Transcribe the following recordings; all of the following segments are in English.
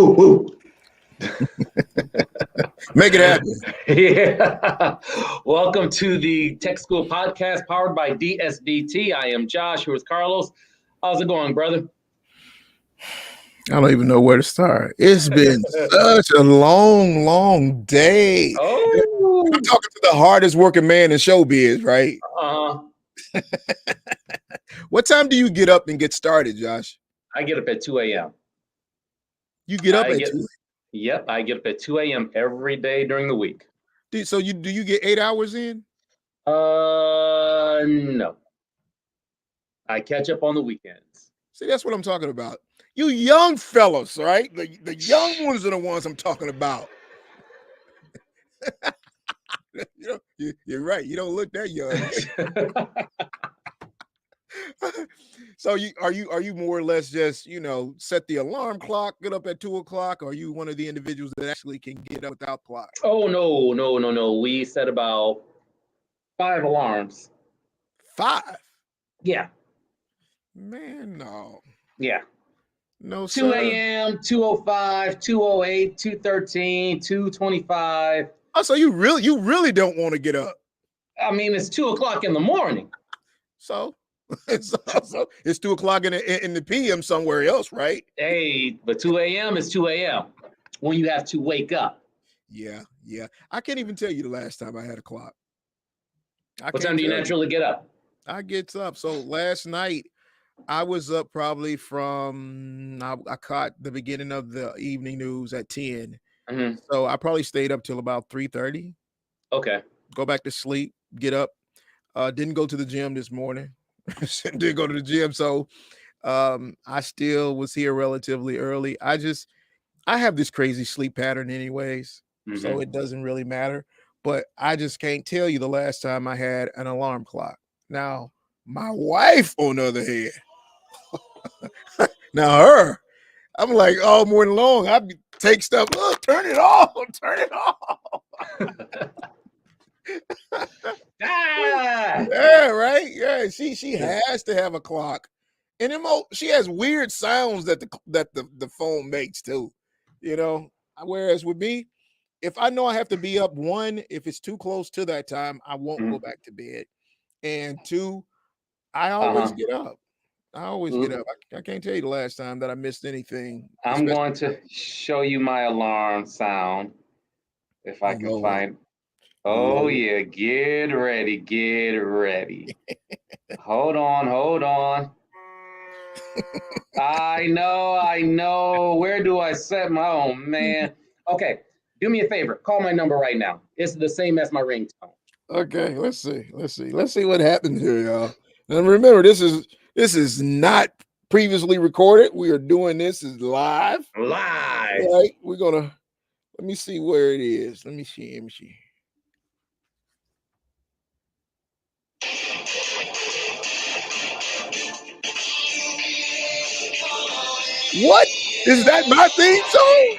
Woo. Make it happen. Yeah. Welcome to the Tech School Podcast powered by DSDT. I am Josh, who is Karlos. How's it going, brother? I don't even know where to start. It's been such a long day. Oh. I'm talking to the hardest working man in showbiz, right? What time do you get up and get started, Josh? I get up at 2 a.m. You get up at 2? Yep, I get up at 2 a.m. every day during the week. So do you get 8 hours in? No. I catch up on the weekends. See, that's what I'm talking about. You young fellas, right? The young ones are the ones I'm talking about. You're right. You don't look that young. So are you more or less just, set the alarm clock, get up at 2 o'clock? Or are you one of the individuals that actually can get up without clock? Oh, no. We set about 5 alarms. 5? Yeah. Man, no. Yeah. No, 2 sir. a.m., 2:05, 2:08, 2:13, 2:25. Oh, so you really don't want to get up. I mean, it's 2 o'clock in the morning. So it's 2 o'clock in the PM somewhere else, right? Hey, but 2 a.m. is 2 a.m. when you have to wake up. Yeah. I can't even tell you the last time I had a clock. What time do you naturally get up? I get up. So last night I was up probably from I caught the beginning of the evening news at 10. Mm-hmm. So I probably stayed up till about 3:30. Okay. Go back to sleep, get up. Didn't go to the gym this morning. Didn't go to the gym. So I still was here relatively early. I have this crazy sleep pattern anyways. Mm-hmm. So it doesn't really matter. But I just can't tell you the last time I had an alarm clock. Now, my wife, on the other hand, now I'm like all morning long, I take stuff, look, turn it off. Yeah, right. Yeah, she has to have a clock, and she has weird sounds that the phone makes too. Whereas with me, if I know I have to be up, 1, if it's too close to that time, I won't go back to bed, and 2, I always get up. I can't tell you the last time that I missed anything. I'm going to show you my alarm sound if I can find. Oh, yeah. Get ready. Hold on. I know. Where do I set my own, man? Okay. Do me a favor. Call my number right now. It's the same as my ringtone. Okay. Let's see what happens here, y'all. And remember, this is not previously recorded. We are doing this as live. Right. We're gonna let me see where it is. Let me see. What? Is that my theme song?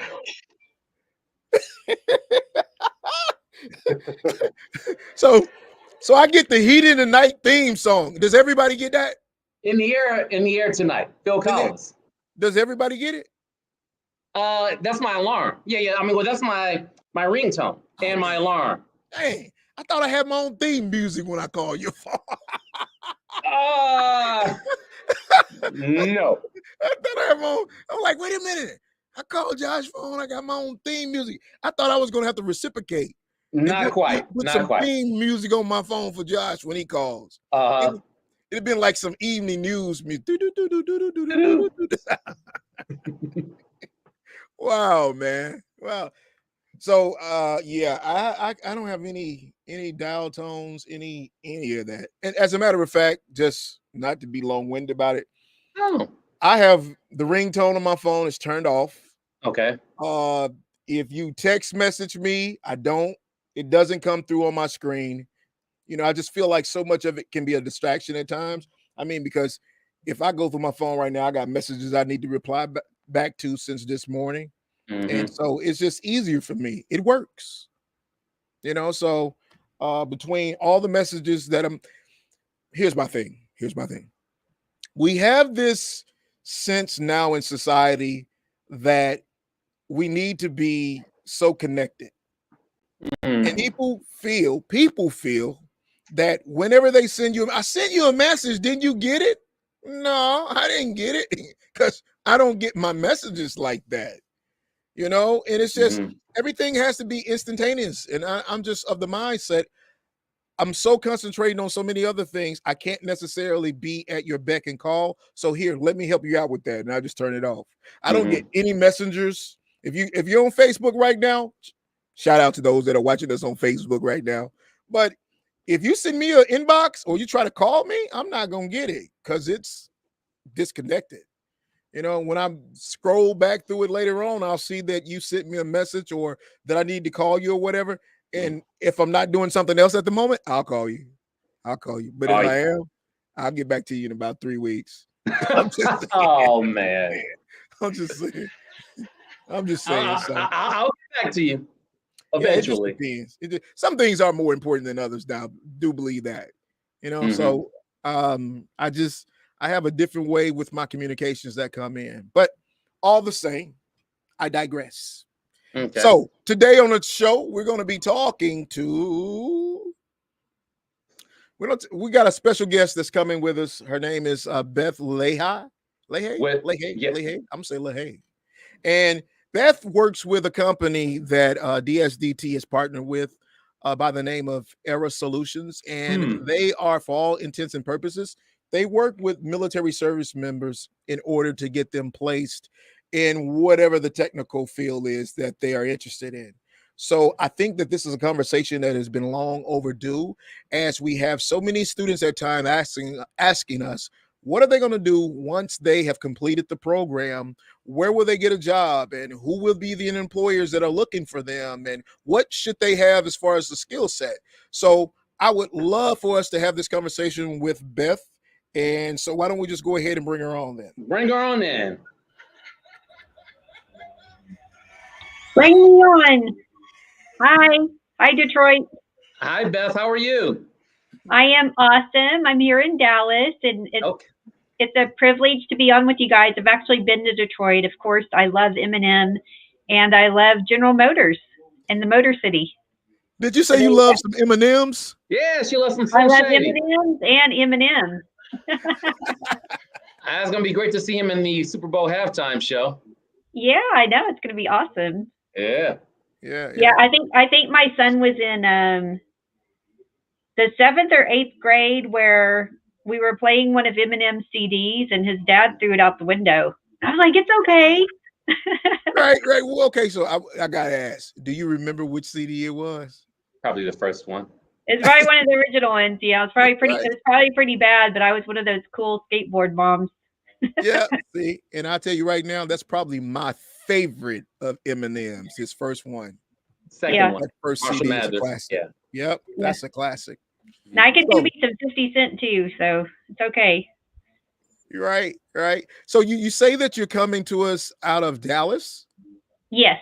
So I get the Heat in the Night theme song. Does everybody get that? In the air tonight. Phil Collins. Does everybody get it? That's my alarm. Yeah. I mean, well, that's my ringtone and my alarm. Dang, I thought I had my own theme music when I call your phone. No. I thought I had my own. I'm like, wait a minute. I called Josh's phone. I got my own theme music. I thought I was going to have to reciprocate. Not quite. Put some theme music on my phone for Josh when he calls. It'd been like some evening news music. Wow, man. Wow. So I don't have any dial tones, any of that. And as a matter of fact, just not to be long-winded about it. Oh. I have the ringtone on my phone is turned off. Okay. If you text message me, it doesn't come through on my screen. I just feel like so much of it can be a distraction at times. I mean, because if I go through my phone right now, I got messages I need to reply back to since this morning. Mm-hmm. And so it's just easier for me. It works. So between all the messages that here's my thing. We have this sense now in society that we need to be so connected. And Mm. people feel that whenever they send you, I sent you a message, didn't you get it? No, I didn't get it because I don't get my messages like that, you know. And it's just everything has to be instantaneous. And I'm just of the mindset, I'm so concentrating on so many other things, I can't necessarily be at your beck and call. So here, let me help you out with that, and I just turn it off. I don't get any messengers. If you're on Facebook right now, shout out to those that are watching us on Facebook right now. But if you send me an inbox or you try to call me, I'm not gonna get it because it's disconnected. You know, when I scroll back through it later on, I'll see that you sent me a message or that I need to call you or whatever. And if I'm not doing something else at the moment, I'll call you. But if I am, I'll get back to you in about 3 weeks. I'm just saying. Oh man. I'm just saying. I'll get back to you eventually. Yeah, it just depends. Some things are more important than others now. Do believe that. You know, so I have a different way with my communications that come in. But all the same, I digress. Okay. So today on the show, we're going to be talking to. We got a special guest that's coming with us. Her name is Beth Lahaie. Lahaie. I'm saying Lahaie. And Beth works with a company that DSDT is partnered with by the name of Era Solutions. And they are, for all intents and purposes, they work with military service members in order to get them placed in whatever the technical field is that they are interested in. So I think that this is a conversation that has been long overdue, as we have so many students at times asking us, what are they going to do once they have completed the program? Where will they get a job? And who will be the employers that are looking for them? And what should they have as far as the skill set? So I would love for us to have this conversation with Beth. And so why don't we just go ahead and bring her on then? Bring her on in. Bring me on. Hi, Detroit. Hi, Beth. How are you? I am awesome. I'm here in Dallas, and it's a privilege to be on with you guys. I've actually been to Detroit. Of course, I love M&M, and I love General Motors and the Motor City. Did you say you love some M&Ms? Yes, you love some. I love M&Ms and M&M. It's going to be great to see him in the Super Bowl halftime show. Yeah, I know. It's going to be awesome. Yeah. I think my son was in the 7th or 8th grade where we were playing one of Eminem's CDs and his dad threw it out the window. I was like, it's okay. Right. Well, okay, so I got to ask, do you remember which CD it was? Probably the first one. It's probably one of the original ones. Yeah, it's probably pretty. Right. It's probably pretty bad, but I was one of those cool skateboard moms. Yeah, see, and I'll tell you right now, that's probably my favorite of Eminem's. His first one. Second one. That first CD is a classic. Yep, that's a classic. Now I can do me some 50 Cent too, so it's okay. Right. So you say that you're coming to us out of Dallas? Yes.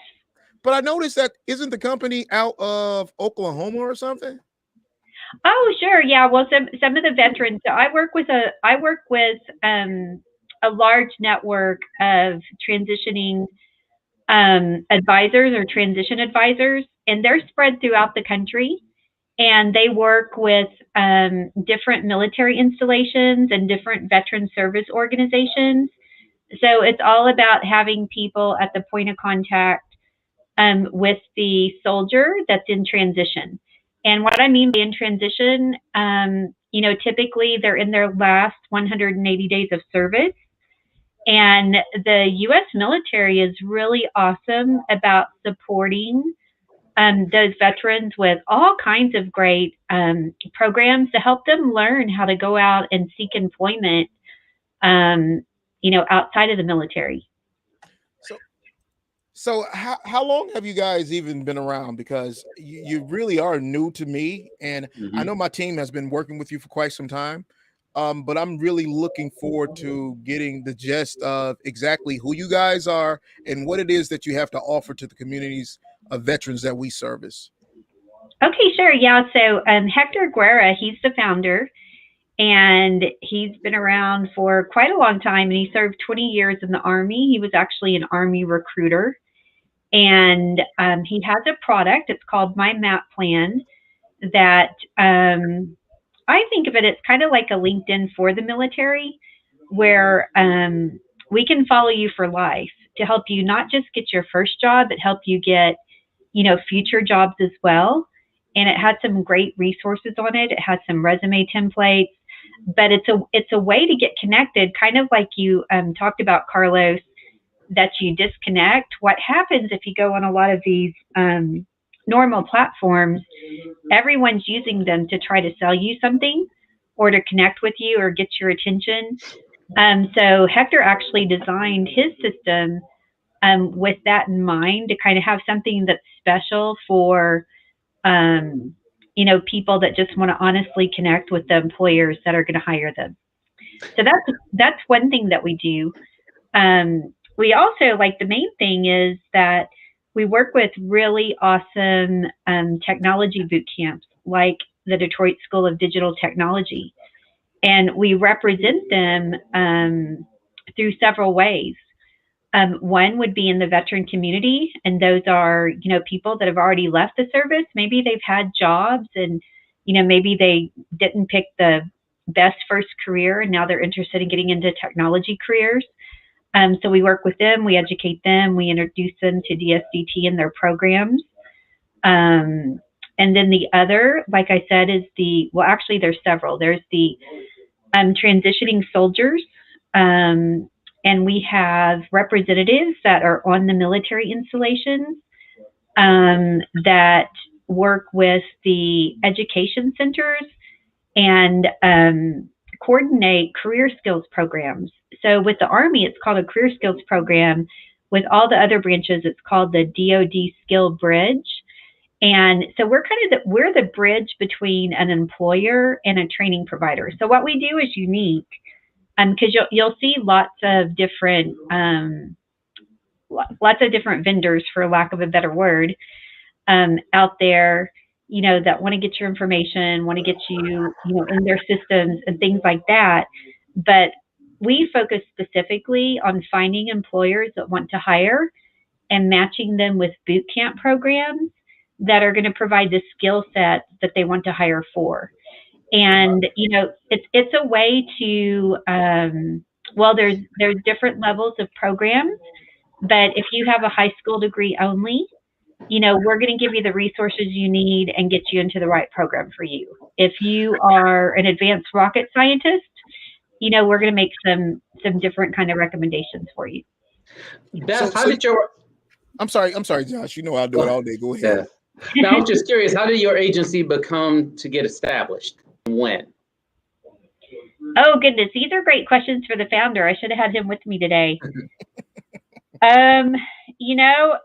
But I noticed that isn't the company out of Oklahoma or something? Oh, sure. Yeah. Well, some of the veterans. So I work with a large network of transitioning advisors or transition advisors, and they're spread throughout the country. And they work with different military installations and different veteran service organizations. So it's all about having people at the point of contact with the soldier that's in transition. And what I mean by in transition, typically they're in their last 180 days of service. And the U.S. military is really awesome about supporting those veterans with all kinds of great programs to help them learn how to go out and seek employment, outside of the military. So how long have you guys even been around? Because you really are new to me, and I know my team has been working with you for quite some time. But I'm really looking forward to getting the gist of exactly who you guys are and what it is that you have to offer to the communities of veterans that we service. Okay, sure. Yeah. So Hector Guerra, he's the founder, and he's been around for quite a long time, and he served 20 years in the Army. He was actually an Army recruiter. And he has a product. It's called My Map Plan that I think of it as kind of like a LinkedIn for the military, where we can follow you for life to help you not just get your first job, but help you get, you know, future jobs as well. And it has some great resources on it. It has some resume templates, but it's a way to get connected, kind of like you talked about, Karlos, that you disconnect. What happens if you go on a lot of these normal platforms, everyone's using them to try to sell you something or to connect with you or get your attention. So Hector actually designed his system with that in mind, to kind of have something that's special for, you know, people that just want to honestly connect with the employers that are going to hire them. So that's one thing that we do. We also, like, the main thing is that we work with really awesome technology boot camps, like the Detroit School of Digital Technology, and we represent them through several ways. One would be in the veteran community, and those are, you know, people that have already left the service. Maybe they've had jobs, and, you know, maybe they didn't pick the best first career, and now they're interested in getting into technology careers. So we work with them, we educate them, we introduce them to DSDT and their programs. And then the other, like I said, is well, actually there's several. There's the transitioning soldiers. And we have representatives that are on the military installations that work with the education centers and coordinate career skills programs. So with the Army, it's called a career skills program. With all the other branches, it's called the DoD Skill Bridge. And so we're we're the bridge between an employer and a training provider. So what we do is unique, because you'll see lots of different vendors, for lack of a better word, out there, you know, that want to get your information, want to get you, you know, in their systems and things like that. But we focus specifically on finding employers that want to hire and matching them with boot camp programs that are going to provide the skill set that they want to hire for. And, you know, it's a way to, well, there's different levels of programs, but if you have a high school degree only, you know, we're going to give you the resources you need and get you into the right program for you. If you are an advanced rocket scientist, you know, we're going to make some different kind of recommendations for you. Beth, how did your... I'm sorry, Josh. You know I'll do it all day. Go ahead. Yeah. Now, I'm just curious, how did your agency become to get established? When? Oh, goodness. These are great questions for the founder. I should have had him with me today. You know,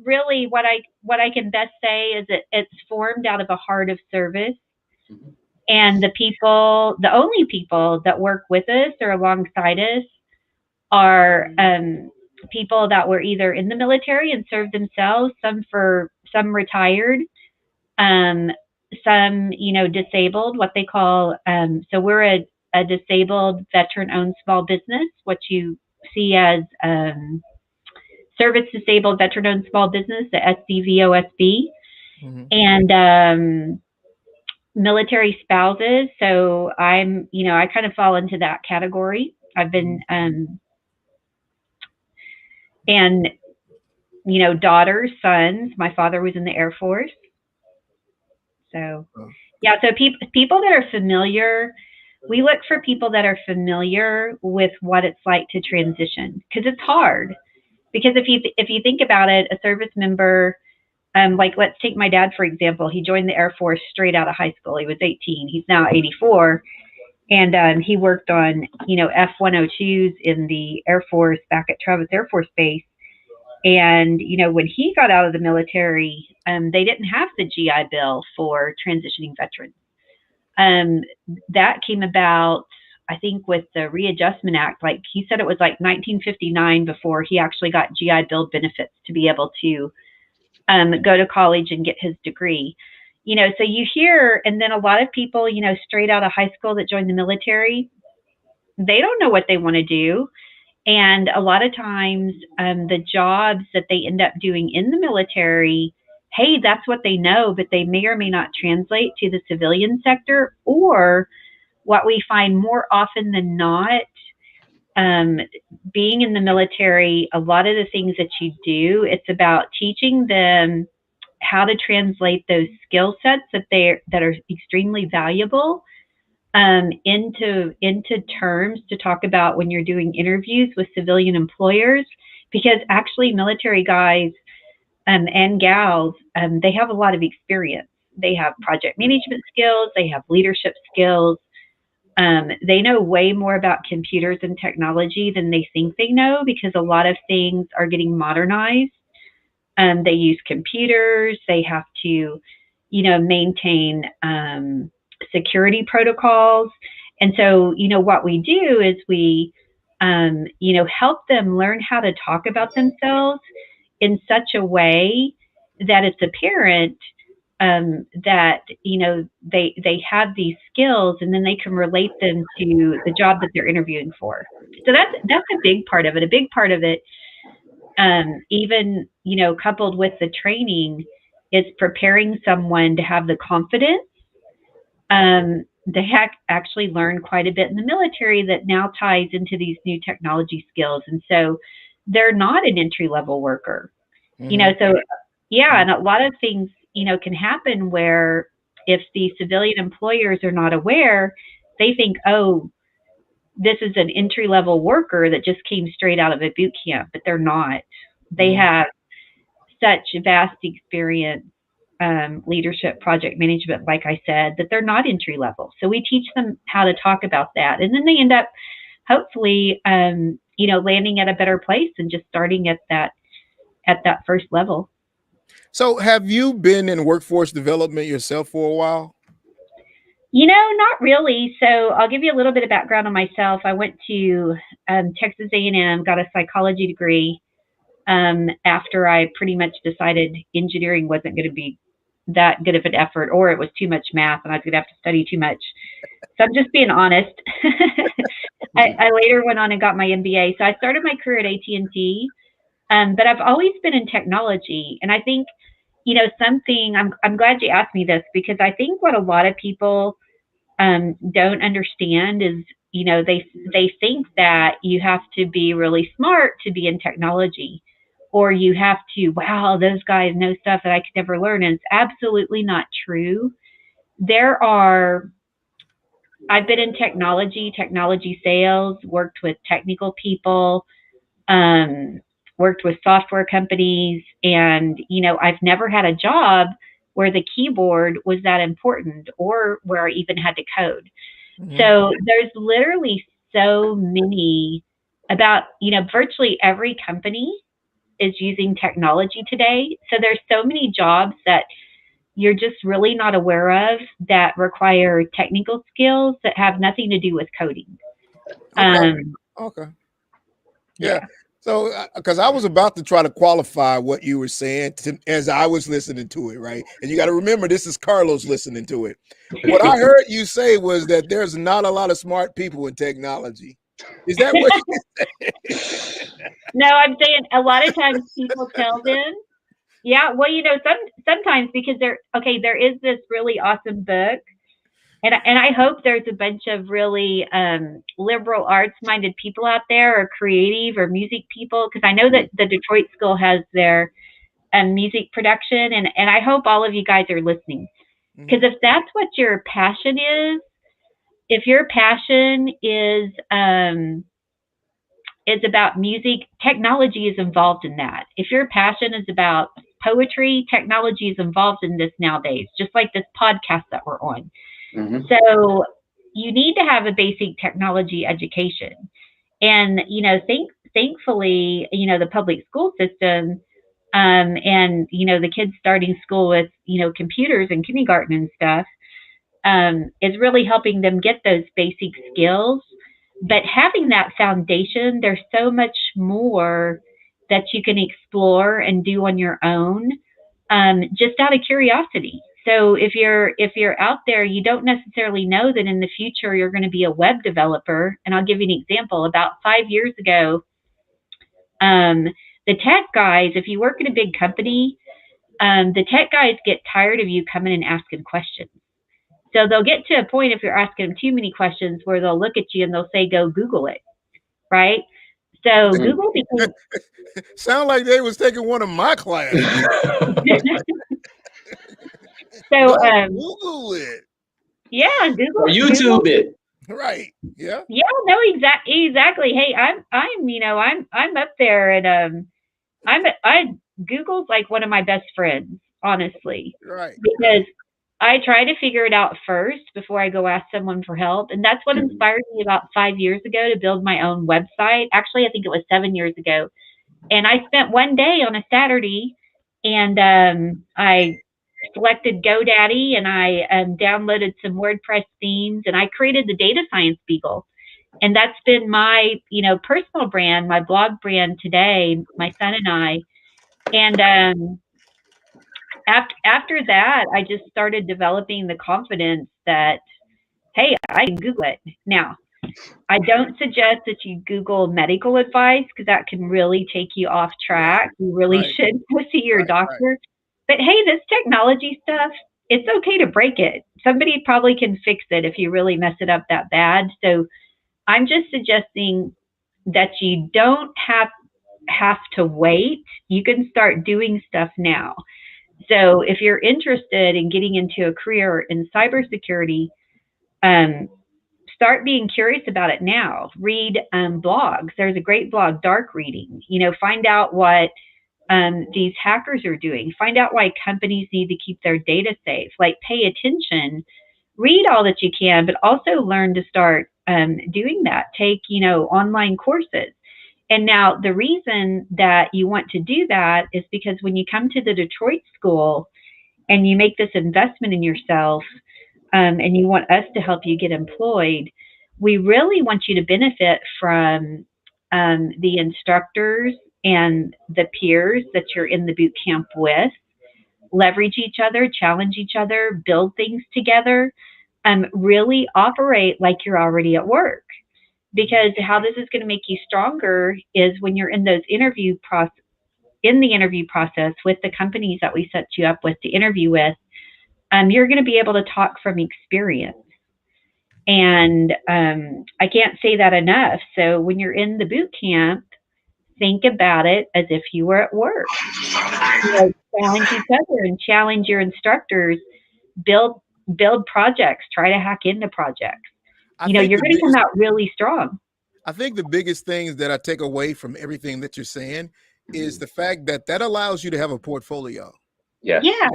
really what I can best say is that it's formed out of a heart of service. And the only people that work with us or alongside us are people that were either in the military and served themselves, some retired, some, you know, disabled, what they call, so we're a disabled veteran-owned small business, what you see as service disabled veteran-owned small business, the SDVOSB, and military spouses. So I'm, you know, I kind of fall into that category. I've been, and, you know, daughters, sons. My father was in the Air Force. So, yeah, so people that are familiar, we look for people that are familiar with what it's like to transition, because it's hard. Because if you think about it, a service member, like, let's take my dad, for example. He joined the Air Force straight out of high school. He was 18. He's now 84. And he worked on, you know, F-102s in the Air Force back at Travis Air Force Base. And, you know, when he got out of the military, they didn't have the GI Bill for transitioning veterans. That came about, I think, with the Readjustment Act. Like, he said it was like 1959 before he actually got GI Bill benefits to be able to go to college and get his degree. You know, so you hear, and then a lot of people, you know, straight out of high school that join the military, they don't know what they want to do. And a lot of times, the jobs that they end up doing in the military, hey, that's what they know, but they may or may not translate to the civilian sector. Or what we find more often than not, being in the military, a lot of the things that you do, it's about teaching them how to translate those skill sets that are extremely valuable, into terms to talk about when you're doing interviews with civilian employers, because actually military guys, and gals, they have a lot of experience. They have project management skills, they have leadership skills. They know way more about computers and technology than they think they know, because a lot of things are getting modernized. They use computers. They have to, maintain security protocols. And so, what we do is we, help them learn how to talk about themselves in such a way that it's apparent, that they have these skills, and then they can relate them to the job that they're interviewing for. So that's a big part of it. A big part of it, even coupled with the training, is preparing someone to have the confidence. They actually learn quite a bit in the military that now ties into these new technology skills, and so they're not an entry level worker. So yeah, and a lot of things can happen where, if the civilian employers are not aware, they think, oh, this is an entry level worker that just came straight out of a boot camp, but they're not. They have such vast experience, leadership, project management, like I said, that they're not entry level. So we teach them how to talk about that, and then they end up hopefully, landing at a better place and just starting at that first level. So have you been in workforce development yourself for a while? Not really. So I'll give you a little bit of background on myself. I went to Texas A&M, got a psychology degree, after I pretty much decided engineering wasn't going to be that good of an effort, or it was too much math and I was going to have to study too much. So I'm just being honest. I later went on and got my MBA. So I started my career at AT&T, but I've always been in technology. And I think, something, I'm glad you asked me this, because I think what a lot of people don't understand is, they think that you have to be really smart to be in technology, or you have to, wow, those guys know stuff that I could never learn. And it's absolutely not true. I've been in technology sales, worked with technical people, worked with software companies, and, I've never had a job where the keyboard was that important, or where I even had to code. So there's literally so many, about, virtually every company is using technology today. So there's so many jobs that you're just really not aware of that require technical skills that have nothing to do with coding. Okay. Yeah. So, because I was about to try to qualify what you were saying as I was listening to it, right? And you got to remember, this is Karlos listening to it. What I heard you say was that there's not a lot of smart people in technology. Is that what you said? No, I'm saying a lot of times people tell them, yeah, well, sometimes, because there is this really awesome book, and I hope there's a bunch of really liberal arts-minded people out there, or creative or music people, because I know that the Detroit School has their music production, and I hope all of you guys are listening, because if that's what your passion is, if your passion is about music, technology is involved in that. If your passion is about poetry, technology is involved in this nowadays, just like this podcast that we're on. So you need to have a basic technology education. And, thankfully, the public school system, and, the kids starting school with, computers and kindergarten and stuff, is really helping them get those basic skills. But having that foundation, there's so much more that you can explore and do on your own, just out of curiosity. So if you're out there, you don't necessarily know that in the future you're going to be a web developer. And I'll give you an example. About 5 years ago, The tech guys, if you work in a big company, the tech guys get tired of you coming and asking questions. So they'll get to a point if you're asking them too many questions where they'll look at you and they'll say, go Google it, right? So Google became... Sound like they was taking one of my classes. So Google it. Yeah, Google or YouTube it. Right. Yeah. Yeah, no, exactly. Hey, I'm up there, and Google's like one of my best friends, honestly. Right. Because I try to figure it out first before I go ask someone for help. And that's what inspired me about 5 years ago to build my own website. Actually, I think it was 7 years ago. And I spent one day on a Saturday, and I selected GoDaddy, and I downloaded some WordPress themes, and I created the Data Science Beagle. And that's been my, personal brand, my blog brand today, my son and I. And after that, I just started developing the confidence that, hey, I can Google it. Now, I don't suggest that you Google medical advice, because that can really take you off track. You really should go see your doctor. But hey, this technology stuff, it's okay to break it. Somebody probably can fix it if you really mess it up that bad. So I'm just suggesting that you don't have to wait. You can start doing stuff now. So if you're interested in getting into a career in cybersecurity, start being curious about it now. Read blogs. There's a great blog, Dark Reading. Find out what these hackers are doing. Find out why companies need to keep their data safe. Like, pay attention. Read all that you can, but also learn to start doing that. Take, online courses. And now the reason that you want to do that is because when you come to the Detroit school and you make this investment in yourself, and you want us to help you get employed, we really want you to benefit from the instructors and the peers that you're in the boot camp with. Leverage each other, challenge each other, build things together, really operate like you're already at work. Because how this is going to make you stronger is when you're in those interview process with the companies that we set you up with to interview with, you're going to be able to talk from experience. And I can't say that enough. So when you're in the boot camp, think about it as if you were at work. Challenge each other and challenge your instructors. Build projects. Try to hack into projects. You're going to come out really strong. I think the biggest things that I take away from everything that you're saying is the fact that allows you to have a portfolio. Yes. Yeah.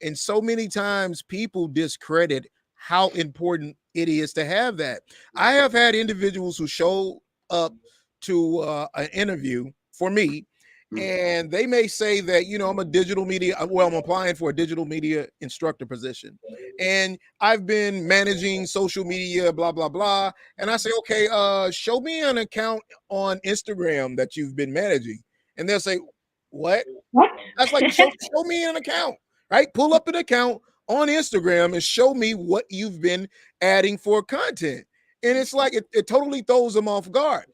And so many times people discredit how important it is to have that. I have had individuals who show up to an interview for me, and they may say that, I'm a digital media, I'm applying for a digital media instructor position, and I've been managing social media, blah, blah, blah. And I say, okay, show me an account on Instagram that you've been managing. And they'll say, what? That's like, show me an account, right? Pull up an account on Instagram and show me what you've been adding for content. And it's like, it totally throws them off guard.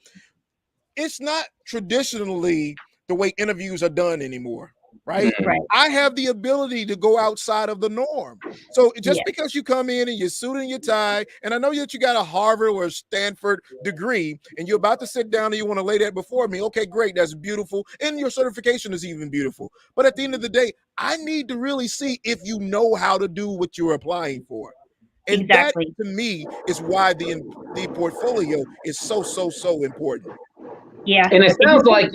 It's not traditionally the way interviews are done anymore, right? Right. I have the ability to go outside of the norm. So just because you come in and you're suit and your tie, and I know that you got a Harvard or a Stanford degree, and you're about to sit down and you want to lay that before me, okay, great, that's beautiful. And your certification is even beautiful. But at the end of the day, I need to really see if you know how to do what you're applying for. And exactly. That, to me, is why the portfolio is so important. Yeah. And it sounds like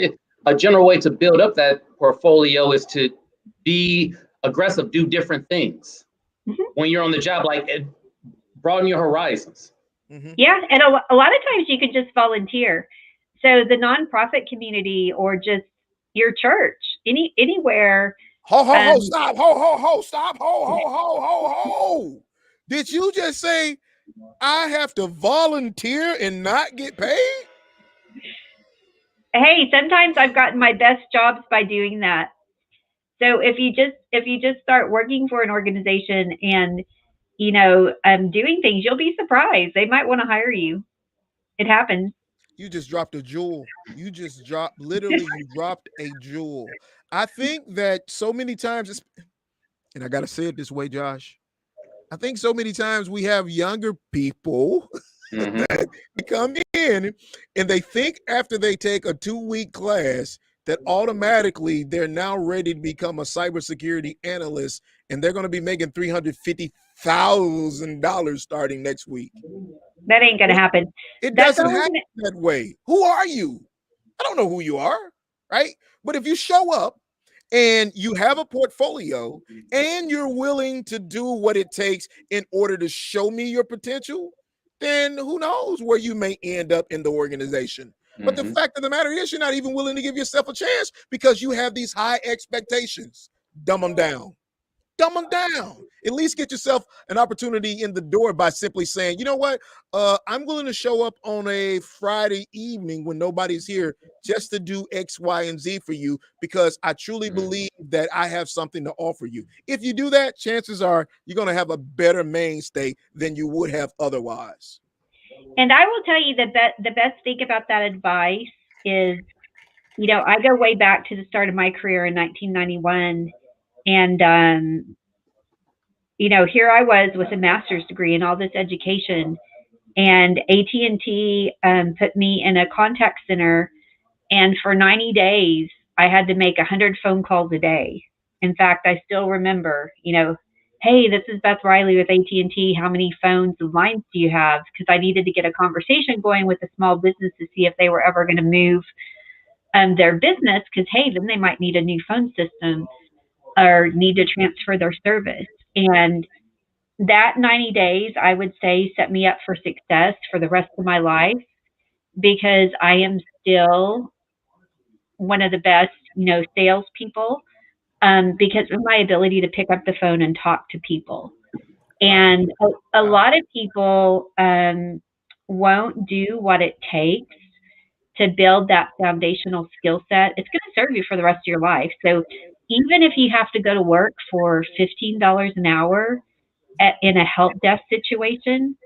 a general way to build up that portfolio is to be aggressive, do different things when you're on the job, like broaden your horizons. Yeah, and a lot of times you can just volunteer. So the nonprofit community or just your church, anywhere. Stop, stop, Did you just say I have to volunteer and not get paid? Hey, sometimes I've gotten my best jobs by doing that. So if you just start working for an organization and doing things, you'll be surprised. They might want to hire you. It happens. You just dropped a jewel. You just dropped, literally, you dropped a jewel. I think that so many times, and I got to say it this way, Josh. I think so many times we have younger people that come in and they think after they take a 2-week class that automatically they're now ready to become a cybersecurity analyst and they're going to be making $350,000 starting next week. That ain't going to happen. It doesn't happen that way. Who are you? I don't know who you are, right? But if you show up and you have a portfolio and you're willing to do what it takes in order to show me your potential, then who knows where you may end up in the organization. But the fact of the matter is, you're not even willing to give yourself a chance because you have these high expectations. Dumb them down. Dumb them down. At least get yourself an opportunity in the door by simply saying, you know what? I'm willing to show up on a Friday evening when nobody's here just to do X, Y, and Z for you because I truly believe that I have something to offer you. If you do that, chances are you're going to have a better mainstay than you would have otherwise. And I will tell you that the best thing about that advice is, you know, I go way back to the start of my career in 1991. And, you know, here I was with a master's degree and all this education. And AT&T put me in a contact center. And for 90 days, I had to make 100 phone calls a day. In fact, I still remember, you know, hey, this is Beth Riley with AT&T. How many phones and lines do you have? Because I needed to get a conversation going with a small business to see if they were ever going to move their business. Because, hey, then they might need a new phone system or need to transfer their service. And that 90 days, I would say, set me up for success for the rest of my life because I am still one of the best, you know, salespeople because of my ability to pick up the phone and talk to people. And a lot of people won't do what it takes to build that foundational skill set. It's going to serve you for the rest of your life. So even if you have to go to work for $15 an hour in a help desk situation,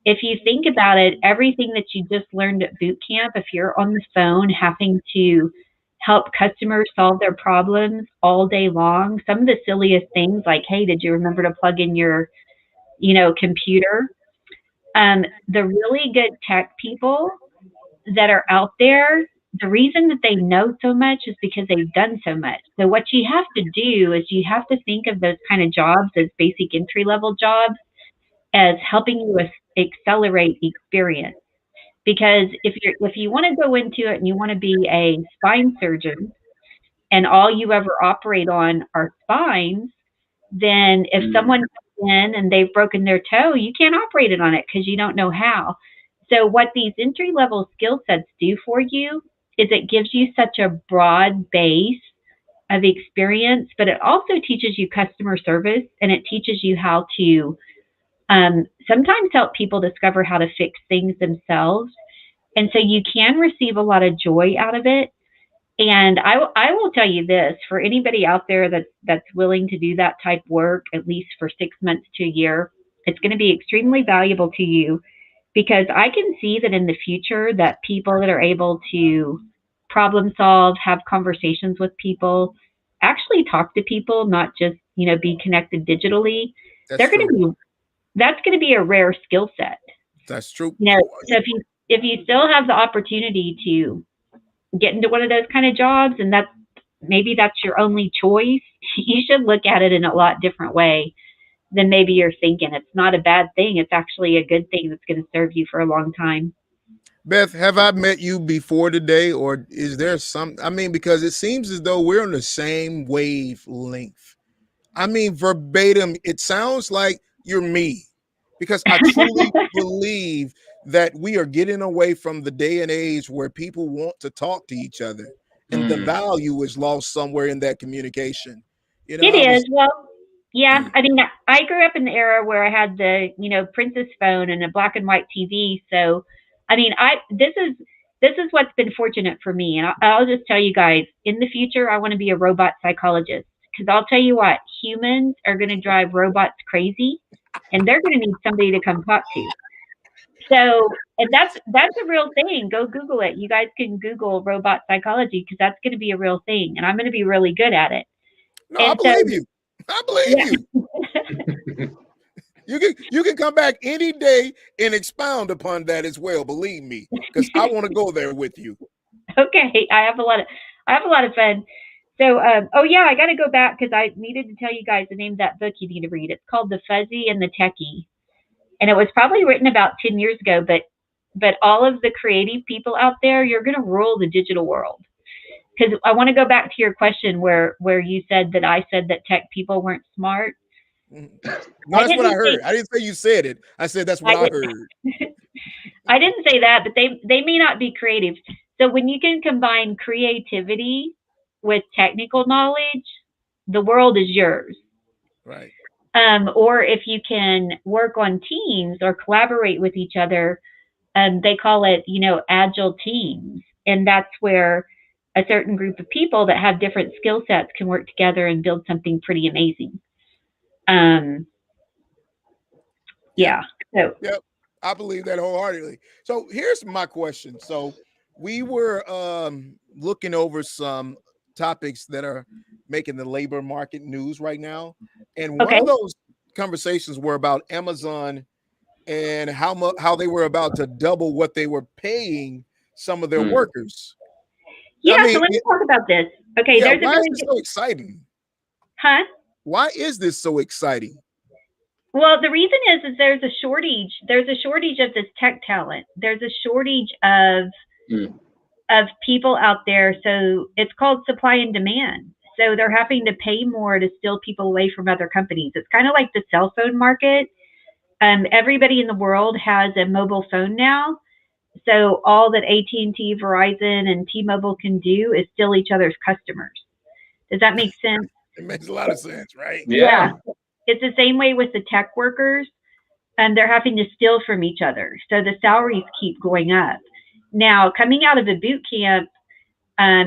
if you think about it, everything that you just learned at boot camp, if you're on the phone having to help customers solve their problems all day long, some of the silliest things like, hey, did you remember to plug in your, you know, computer? The really good tech people that are out there, the reason that they know so much is because they've done so much. So what you have to do is you have to think of those kind of jobs as basic entry level jobs as helping you accelerate experience. Because if you want to go into it and you want to be a spine surgeon and all you ever operate on are spines, then if someone comes in and they've broken their toe, you can't operate it on it because you don't know how. So what these entry level skill sets do for you is it gives you such a broad base of experience, but it also teaches you customer service and it teaches you how to sometimes help people discover how to fix things themselves. And so you can receive a lot of joy out of it. And I will tell you this, for anybody out there that's willing to do that type work, at least for 6 months to a year, it's going to be extremely valuable to you because I can see that in the future that people that are able to problem solve, have conversations with people, actually talk to people, not just, you know, be connected digitally, that's going to be a rare skill set. That's true. You know, so if you still have the opportunity to get into one of those kind of jobs and that's your only choice, you should look at it in a lot different way than maybe you're thinking. It's not a bad thing. It's actually a good thing that's going to serve you for a long time. Beth, have I met you before today, or is there because it seems as though we're on the same wavelength. I mean, verbatim, it sounds like you're me because I truly believe that we are getting away from the day and age where people want to talk to each other and the value is lost somewhere in that communication. You know, it is. Well, yeah. I mean, I grew up in the era where I had the, you know, Princess phone and a black and white TV. So, I mean, this is what's been fortunate for me. And I'll just tell you guys, in the future, I want to be a robot psychologist because I'll tell you what, humans are going to drive robots crazy and they're going to need somebody to come talk to. So, and that's a real thing. Go Google it. You guys can Google robot psychology because that's going to be a real thing, and I'm going to be really good at it. No, I believe you. I believe you. You can come back any day and expound upon that as well. Believe me, because I want to go there with you. Okay, I have a lot of fun. So, oh yeah, I got to go back because I needed to tell you guys the name of that book you need to read. It's called The Fuzzy and the Techie, and it was probably written about 10 years ago. But all of the creative people out there, you're going to rule the digital world. Because I want to go back to your question where you said that I said that tech people weren't smart. No, that's what I heard. I didn't say you said it. I said that's what I heard. I didn't say that, but they may not be creative. So when you can combine creativity with technical knowledge, the world is yours. Right. Or if you can work on teams or collaborate with each other, they call it, agile teams. And that's where a certain group of people that have different skill sets can work together and build something pretty amazing. Yeah. So. Yep. I believe that wholeheartedly. So here's my question. So we were looking over some topics that are making the labor market news right now. And one of those conversations were about Amazon and how they were about to double what they were paying some of their workers. Yeah, so let me talk about this. Okay, yeah, why is this so exciting? Huh? Why is this so exciting? Well, the reason is there's a shortage. There's a shortage of this tech talent. There's a shortage of people out there. So it's called supply and demand. So they're having to pay more to steal people away from other companies. It's kind of like the cell phone market. Everybody in the world has a mobile phone now. So all that AT&T, Verizon, and T-Mobile can do is steal each other's customers. Does that make sense? It makes a lot of sense, right? Yeah. It's the same way with the tech workers. They're having to steal from each other. So the salaries keep going up. Now, coming out of a boot camp,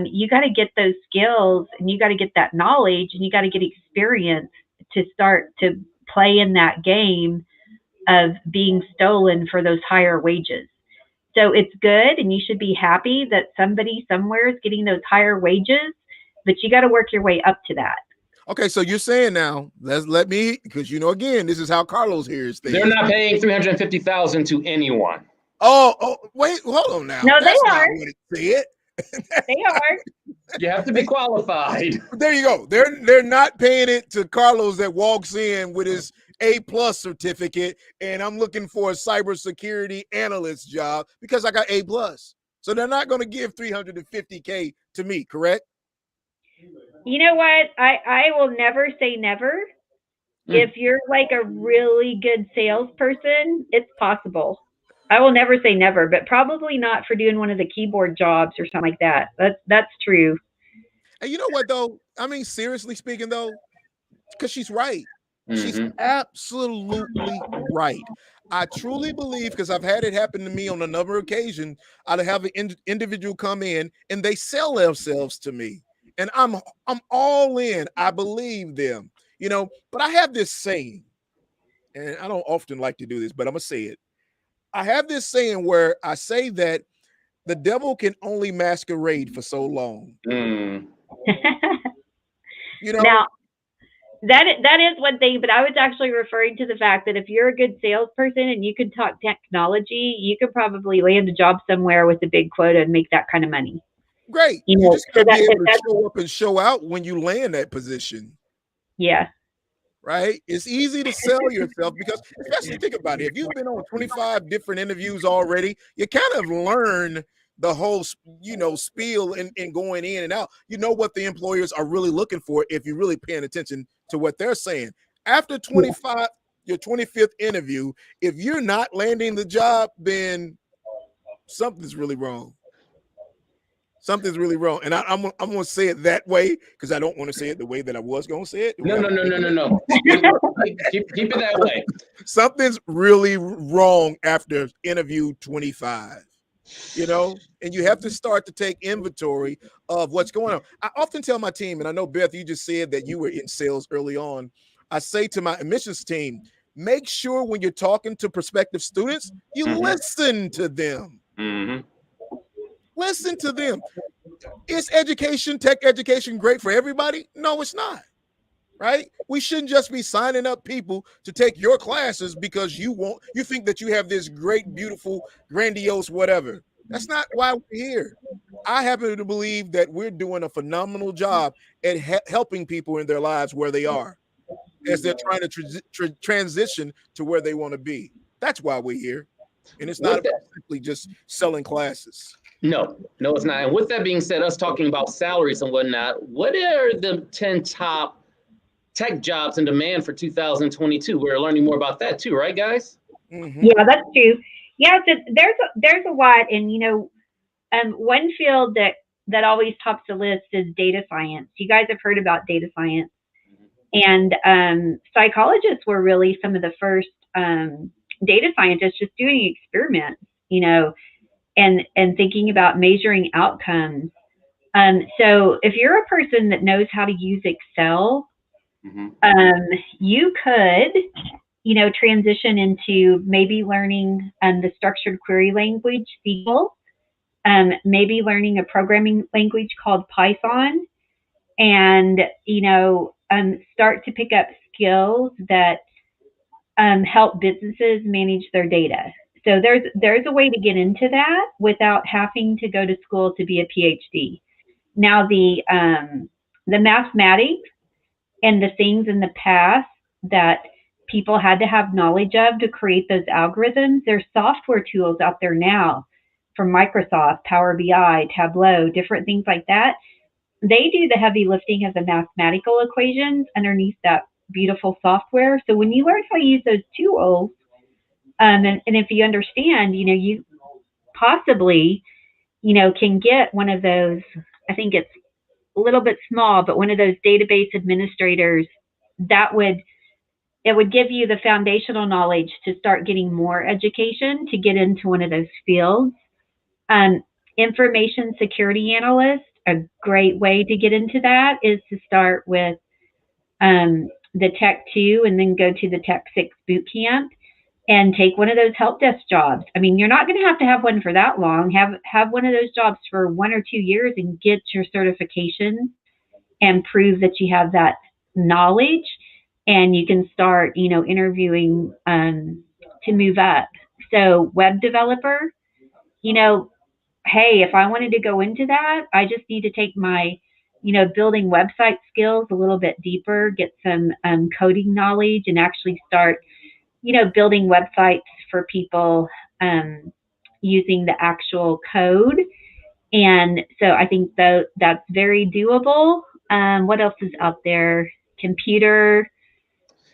you got to get those skills and you got to get that knowledge and you got to get experience to start to play in that game of being stolen for those higher wages. So it's good and you should be happy that somebody somewhere is getting those higher wages, but you got to work your way up to that. Okay, so you're saying now, let me, because again, this is how Karlos hears things. They're not paying $350,000 to anyone. Oh, wait, hold on now. No, that's they are. Not what it said. They are. You have to be qualified. There you go. They're not paying it to Karlos that walks in with his A+ certificate, and I'm looking for a cybersecurity analyst job because I got A+. So they're not going to give $350K to me, correct? You know what? I will never say never. If you're like a really good salesperson, it's possible. I will never say never, but probably not for doing one of the keyboard jobs or something like that. That's true. And you know what, though? I mean, seriously speaking, though, because she's right. She's absolutely right. I truly believe, because I've had it happen to me on a number of occasions, I'd have an individual come in and they sell themselves to me. And I'm all in. I believe them, but I have this saying, and I don't often like to do this, but I'm going to say it. I have this saying where I say that the devil can only masquerade for so long. Now, that is one thing, but I was actually referring to the fact that if you're a good salesperson and you can talk technology, you could probably land a job somewhere with a big quota and make that kind of money. Great. You just got to be able to show up and show out when you land that position. Yeah. Right? It's easy to sell yourself because, especially think about it, if you've been on 25 different interviews already, you kind of learn the whole, spiel and going in and out. You know what the employers are really looking for if you're really paying attention to what they're saying. After 25, your 25th interview, if you're not landing the job, then something's really wrong. Something's really wrong. And I'm going to say it that way because I don't want to say it the way that I was going to say it. No. Keep it that way. Something's really wrong after interview 25, and you have to start to take inventory of what's going on. I often tell my team, and I know, Beth, you just said that you were in sales early on. I say to my admissions team, make sure when you're talking to prospective students, you listen to them. Listen to them. Is education, tech education, great for everybody? No, it's not. Right? We shouldn't just be signing up people to take your classes because you think that you have this great, beautiful, grandiose whatever. That's not why we're here. I happen to believe that we're doing a phenomenal job at helping people in their lives where they are as they're trying to transition to where they want to be. That's why we're here. And it's not about simply just selling classes. No, it's not. And with that being said, us talking about salaries and whatnot, what are the 10 top tech jobs in demand for 2022? We're learning more about that too, right, guys? Yeah, that's true. Yeah, so there's a lot, and one field that always tops the list is data science. You guys have heard about data science, and psychologists were really some of the first data scientists just doing experiments, and thinking about measuring outcomes. So if you're a person that knows how to use Excel, you could, transition into maybe learning the structured query language, SQL, maybe learning a programming language called Python, and, start to pick up skills that help businesses manage their data. So there's a way to get into that without having to go to school to be a PhD. Now the mathematics and the things in the past that people had to have knowledge of to create those algorithms, there's software tools out there now from Microsoft, Power BI, Tableau, different things like that. They do the heavy lifting of the mathematical equations underneath that beautiful software. So when you learn how to use those tools, and if you understand, you possibly, can get one of those, I think it's a little bit small, but one of those database administrators it would give you the foundational knowledge to start getting more education to get into one of those fields. Information security analyst, a great way to get into that is to start with the Tech 2 and then go to the Tech 6 boot camp and take one of those help desk jobs. I mean, you're not going to have one for that long. Have one of those jobs for 1 or 2 years and get your certification and prove that you have that knowledge, and you can start, interviewing to move up. So web developer, hey, if I wanted to go into that, I just need to take my, building website skills a little bit deeper, get some coding knowledge, and actually start, building websites for people using the actual code. And so I think that's very doable. What else is out there? Computer.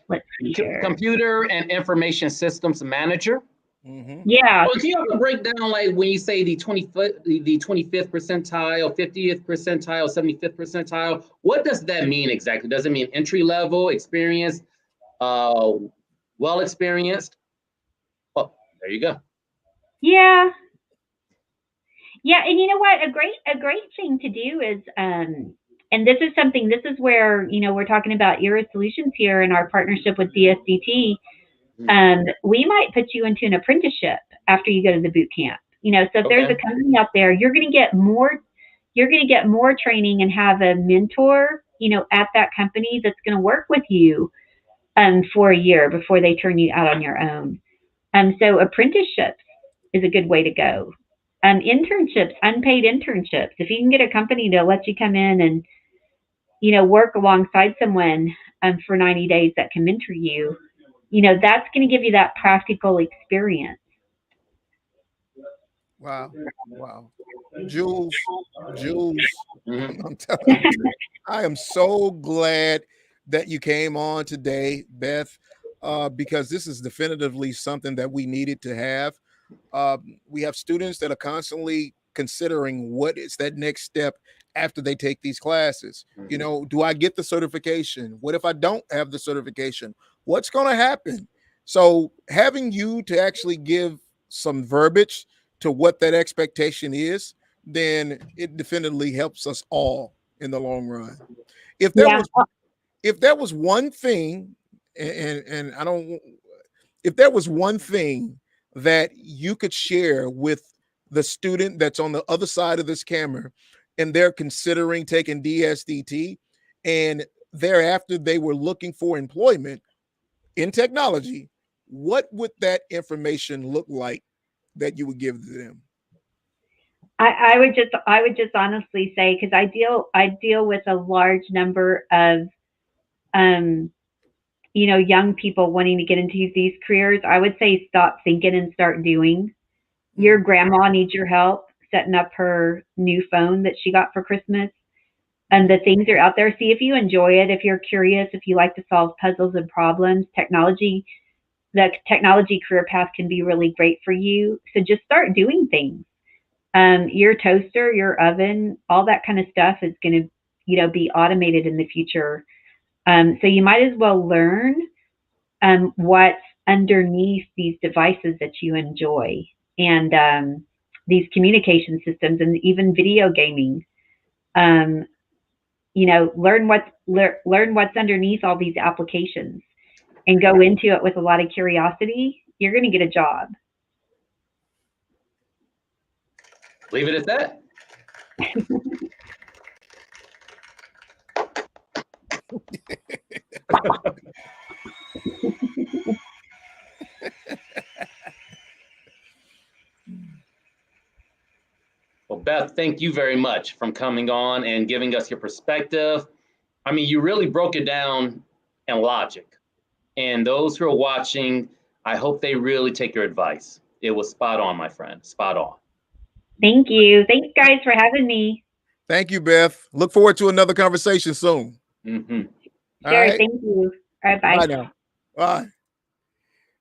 Let's see here. Computer and information systems manager. Yeah. Well, can you also break down, like, when you say the 25th percentile, 50th percentile, 75th percentile, what does that mean exactly? Does it mean entry level, experience, well experienced? Oh, there you go. Yeah. Yeah, and you know what? A great thing to do is, and this is where, we're talking about ERA Solutions here in our partnership with DSDT. We might put you into an apprenticeship after you go to the boot camp. So if there's a company out there, you're going to get more training and have a mentor, at that company that's going to work with you for a year before they turn you out on your own. So apprenticeships is a good way to go. Internships, unpaid internships. If you can get a company to let you come in and, work alongside someone for 90 days that can mentor you, that's going to give you that practical experience. Wow. Jules, I'm telling you, I am so glad that you came on today, Beth, because this is definitively something that we needed to have. We have students that are constantly considering what is that next step after they take these classes. Do I get the certification? What if I don't have the certification? What's going to happen? So having you to actually give some verbiage to what that expectation is, then it definitively helps us all in the long run. If there was one thing, and I don't, if there was one thing that you could share with the student that's on the other side of this camera and they're considering taking DSDT and thereafter they were looking for employment in technology, what would that information look like that you would give to them? I would just honestly say, because I deal with a large number of young people wanting to get into these careers. I would say stop thinking and start doing. Your grandma needs your help setting up her new phone that she got for Christmas. And the things are out there. See if you enjoy it, if you're curious, if you like to solve puzzles and problems. The technology career path can be really great for you. So just start doing things. Your toaster, your oven, all that kind of stuff is going to, be automated in the future. So you might as well learn what's underneath these devices that you enjoy, and these communication systems, and even video gaming. Learn what's underneath all these applications, and go into it with a lot of curiosity. You're going to get a job. Leave it at that. Well, Beth, thank you very much for coming on and giving us your perspective. I mean, you really broke it down in logic. And those who are watching, I hope they really take your advice. It was spot on, my friend, spot on. Thank you. Thanks, guys, for having me. Thank you, Beth. Look forward to another conversation soon. Mm-hmm. Sure, right. Thank you. All right, bye. Bye now. Bye.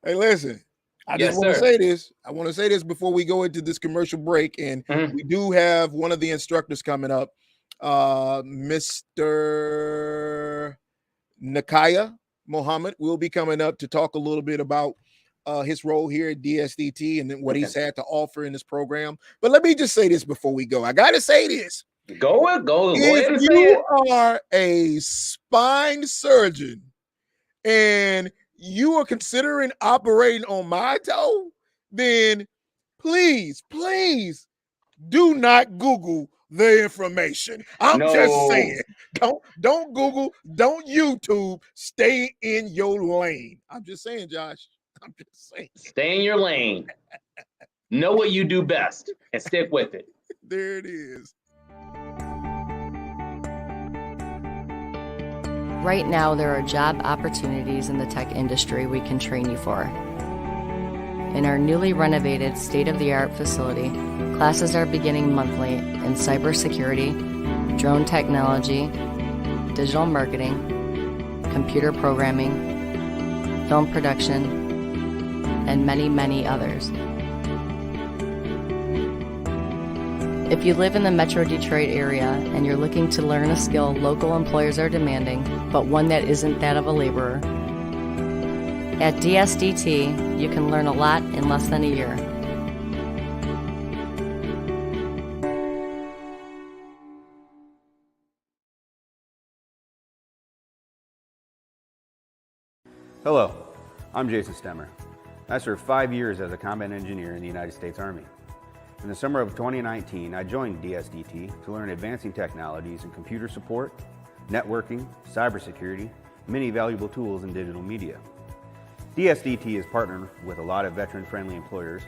Hey, listen, I just want to say this. I want to say this before we go into this commercial break. And we do have one of the instructors coming up, Mr. Nakia Mohammed will be coming up to talk a little bit about his role here at DSDT and what he's had to offer in this program. But let me just say this before we go. I got to say this. Go ahead and say it. If you are a spine surgeon and you are considering operating on my toe, then please do not Google the information. I'm just saying, don't Google, don't YouTube, stay in your lane. I'm just saying, Josh. I'm just saying. Stay in your lane. Know what you do best and stick with it. There it is. Right now, there are job opportunities in the tech industry we can train you for. In our newly renovated state-of-the-art facility, classes are beginning monthly in cybersecurity, drone technology, digital marketing, computer programming, film production, and many, many others. If you live in the Metro Detroit area and you're looking to learn a skill local employers are demanding, but one that isn't that of a laborer, at DSDT, you can learn a lot in less than a year. Hello, I'm Jason Stemmer. I served 5 years as a combat engineer in the United States Army. In the summer of 2019, I joined DSDT to learn advancing technologies in computer support, networking, cybersecurity, many valuable tools in digital media. DSDT is partnered with a lot of veteran-friendly employers,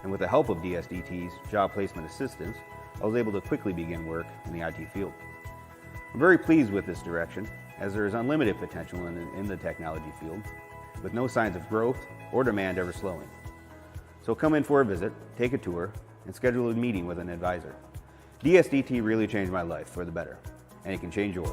and with the help of DSDT's job placement assistance, I was able to quickly begin work in the IT field. I'm very pleased with this direction, as there is unlimited potential in the technology field, with no signs of growth or demand ever slowing. So come in for a visit, take a tour, and schedule a meeting with an advisor. DSDT really changed my life for the better, and it can change yours.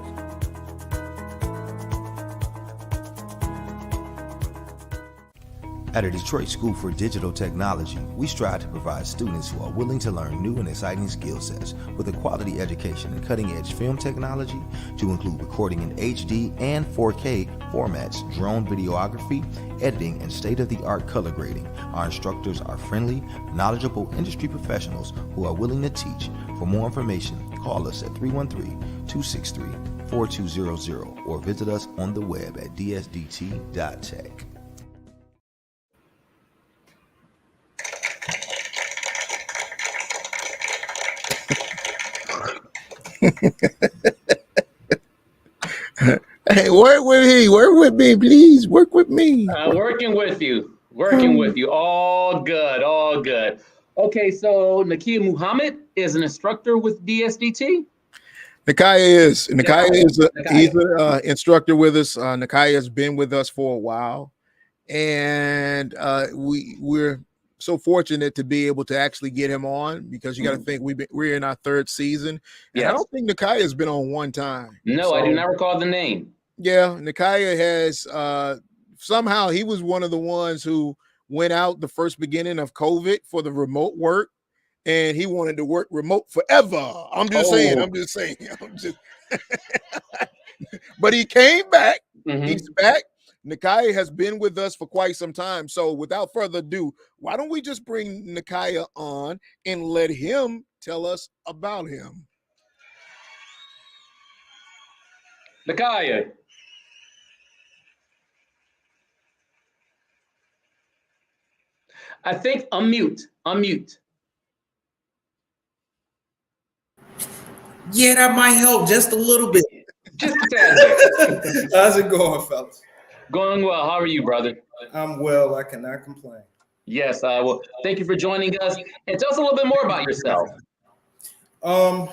At a Detroit School for Digital Technology, we strive to provide students who are willing to learn new and exciting skill sets with a quality education in cutting-edge film technology to include recording in HD and 4K formats, drone videography, editing, and state-of-the-art color grading. Our instructors are friendly, knowledgeable industry professionals who are willing to teach. For more information, call us at 313-263-4200 or visit us on the web at dsdt.tech. Hey, work with me. Work with me, please. Work with me. Working with you. Working with you. All good. All good. Okay, so Nakia Muhammad is an instructor with DSDT. Nakia is he's Nakia. an instructor with us. Nakia has been with us for a while, and we're so fortunate to be able to actually get him on, because you got to think we're in our third season, and I don't think Nakia has been on one time. No, I do not recall the name. Yeah, Nakia has somehow he was one of the ones who went out the first beginning of COVID for the remote work, and he wanted to work remote forever. I'm just saying. But he came back. He's back. Nakia has been with us for quite some time. So without further ado, why don't we just bring Nakia on and let him tell us about him? Nakia. I think unmute. Yeah, that might help just a little bit. Just a tad bit. How's it going, fellas? Going well. How are you, brother? I'm well. I cannot complain. Yes. Well, thank you for joining us. And tell us a little bit more about yourself. Karlos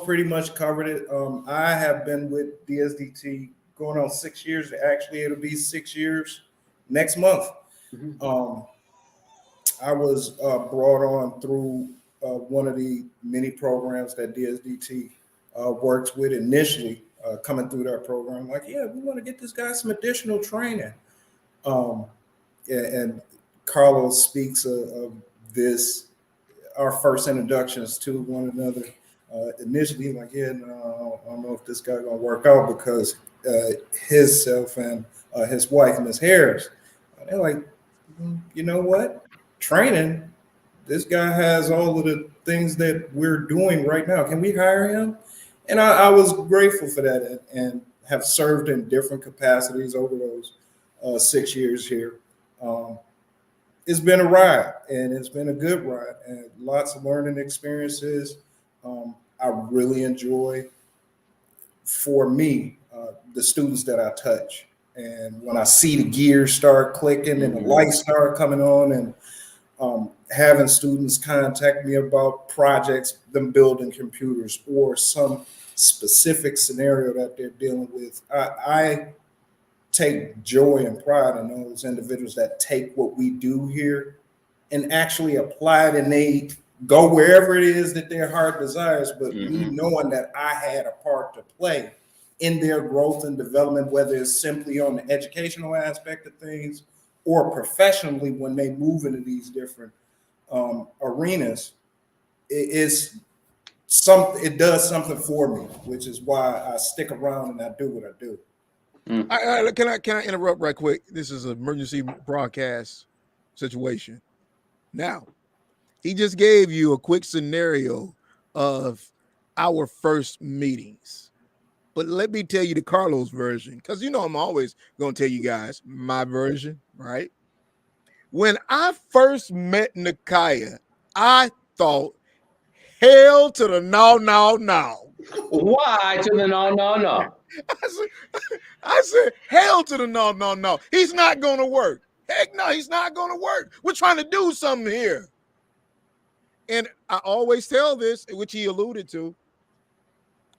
pretty much covered it. I have been with DSDT going on 6 years. Actually, it'll be 6 years next month. I was brought on through one of the many programs that DSDT works with initially, coming through that program. Like, yeah, we want to get this guy some additional training. And Karlos speaks of this, our first introductions to one another. Initially, like, yeah, no, I don't know if this guy's gonna work out, because himself and his wife, Miss Harris, they're like, you know what? Training, this guy has all of the things that we're doing right now. Can we hire him? And I was grateful for that, and have served in different capacities over those 6 years here. It's been a ride, and it's been a good ride, and lots of learning experiences. I really enjoy, for me, the students that I touch. And when I see the gears start clicking and the lights start coming on, and having students contact me about projects, them building computers, or some specific scenario that they're dealing with, I take joy and pride in those individuals that take what we do here and actually apply it, and they go wherever it is that their heart desires. But me knowing that I had a part to play in their growth and development, whether it's simply on the educational aspect of things or professionally when they move into these different arenas, it does something for me, which is why I stick around and I do what I do. Can I interrupt right quick? This is an emergency broadcast situation. Now, he just gave you a quick scenario of our first meetings. But let me tell you the Karlos version, because I'm always going to tell you guys my version, right? When I first met Nakia, I thought, hell to the no. Why to the no? I said, hell to the no. He's not going to work. Heck no, he's not going to work. We're trying to do something here. And I always tell this, which he alluded to.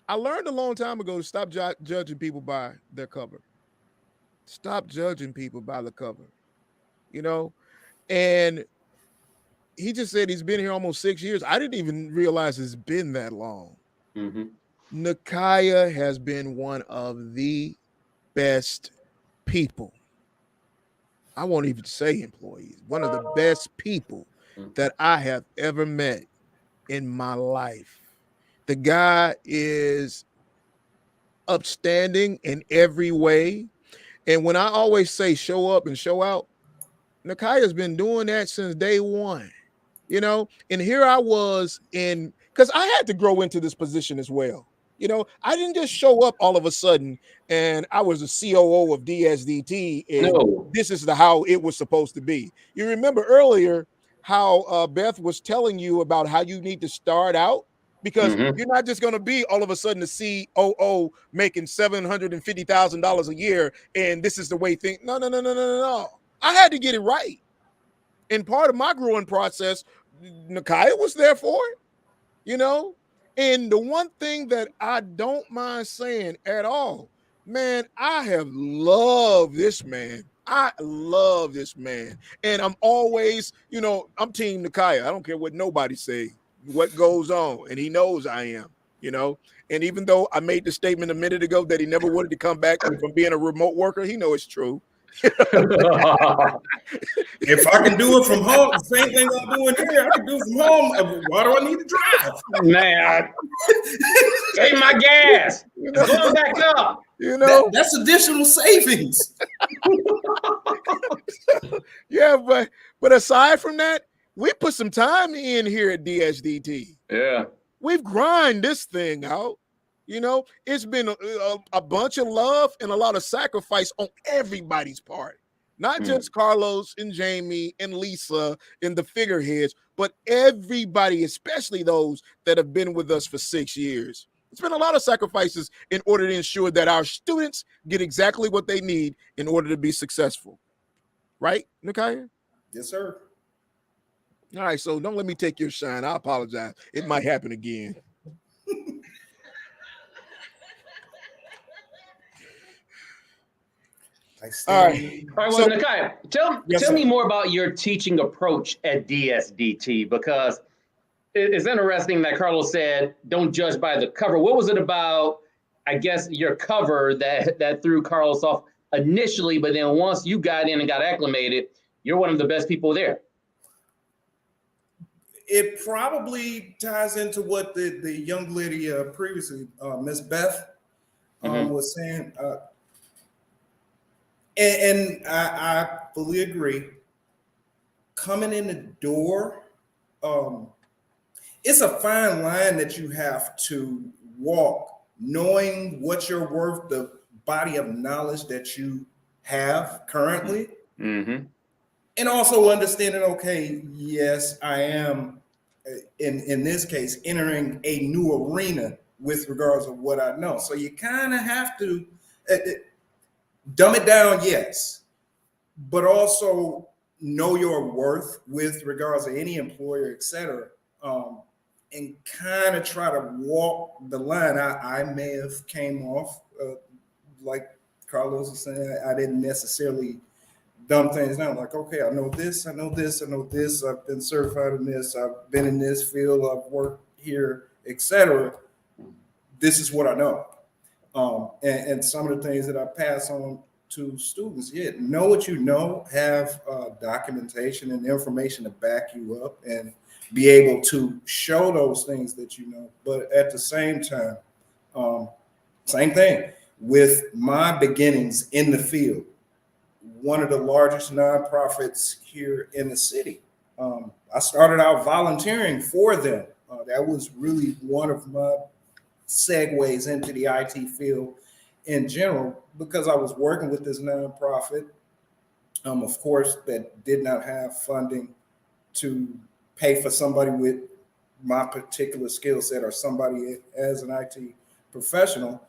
I learned a long time ago to stop judging people by their cover. Stop judging people by the cover, And he just said he's been here almost 6 years. I didn't even realize it's been that long. Nakia has been one of the best people. I won't even say employees. One of the best people that I have ever met in my life. The guy is upstanding in every way. And when I always say show up and show out, Nakia's been doing that since day one, and here I was because I had to grow into this position as well. I didn't just show up all of a sudden and I was a COO of DSDT and this is how it was supposed to be. You remember earlier how Beth was telling you about how you need to start out? because you're not just going to be all of a sudden the COO making $750,000 a year, and this is the way things. No. I had to get it right. And part of my growing process, Nakia was there for it, you know? And the one thing that I don't mind saying at all, man, I have loved this man. I love this man. And I'm always, you know, I'm team Nakia. I don't care what nobody say, what goes on. And he knows I am, you know? And even though I made the statement a minute ago that he never wanted to come back from being a remote worker, he knows it's true. If I can do it from home, the same thing I'm doing here, I can do it from home. Why do I need to drive? Man, take my gas. It's going back up. You know, that's additional savings. Yeah, but aside from that, we put some time in here at DSDT. Yeah, we've grinded this thing out. You know, it's been a bunch of love and a lot of sacrifice on everybody's part. Not just Karlos and Jamie and Lisa and the figureheads, but everybody, especially those that have been with us for 6 years. It's been a lot of sacrifices in order to ensure that our students get exactly what they need in order to be successful. Right, Nakia? Yes, sir. All right, so don't let me take your shine. I apologize. It might happen again. All right. Well, so, Nakia, tell me more about your teaching approach at DSDT, because it's interesting that Karlos said, don't judge by the cover. What was it about, I guess, your cover that threw Karlos off initially, but then once you got in and got acclimated, you're one of the best people there? It probably ties into what the young lady previously, Miss Beth, was saying. And I fully agree. Coming in the door, it's a fine line that you have to walk, knowing what you're worth, the body of knowledge that you have currently, and also understanding, okay, yes, I am, in this case, entering a new arena with regards to what I know. So you kind of have to dumb it down, yes, but also know your worth with regards to any employer, et cetera, and kind of try to walk the line. I may have came off, like Karlos was saying, I didn't necessarily dumb things down. Like, okay, I know this, I know this, I know this. I've been certified in this. I've been in this field. I've worked here, et cetera. This is what I know. And some of the things that I pass on to students, know what you know, have documentation and information to back you up and be able to show those things that you know. But at the same time, same thing with my beginnings in the field, one of the largest nonprofits here in the city. I started out volunteering for them. That was really one of my segues into the IT field in general, because I was working with this nonprofit, of course, that did not have funding to pay for somebody with my particular skill set or somebody as an IT professional.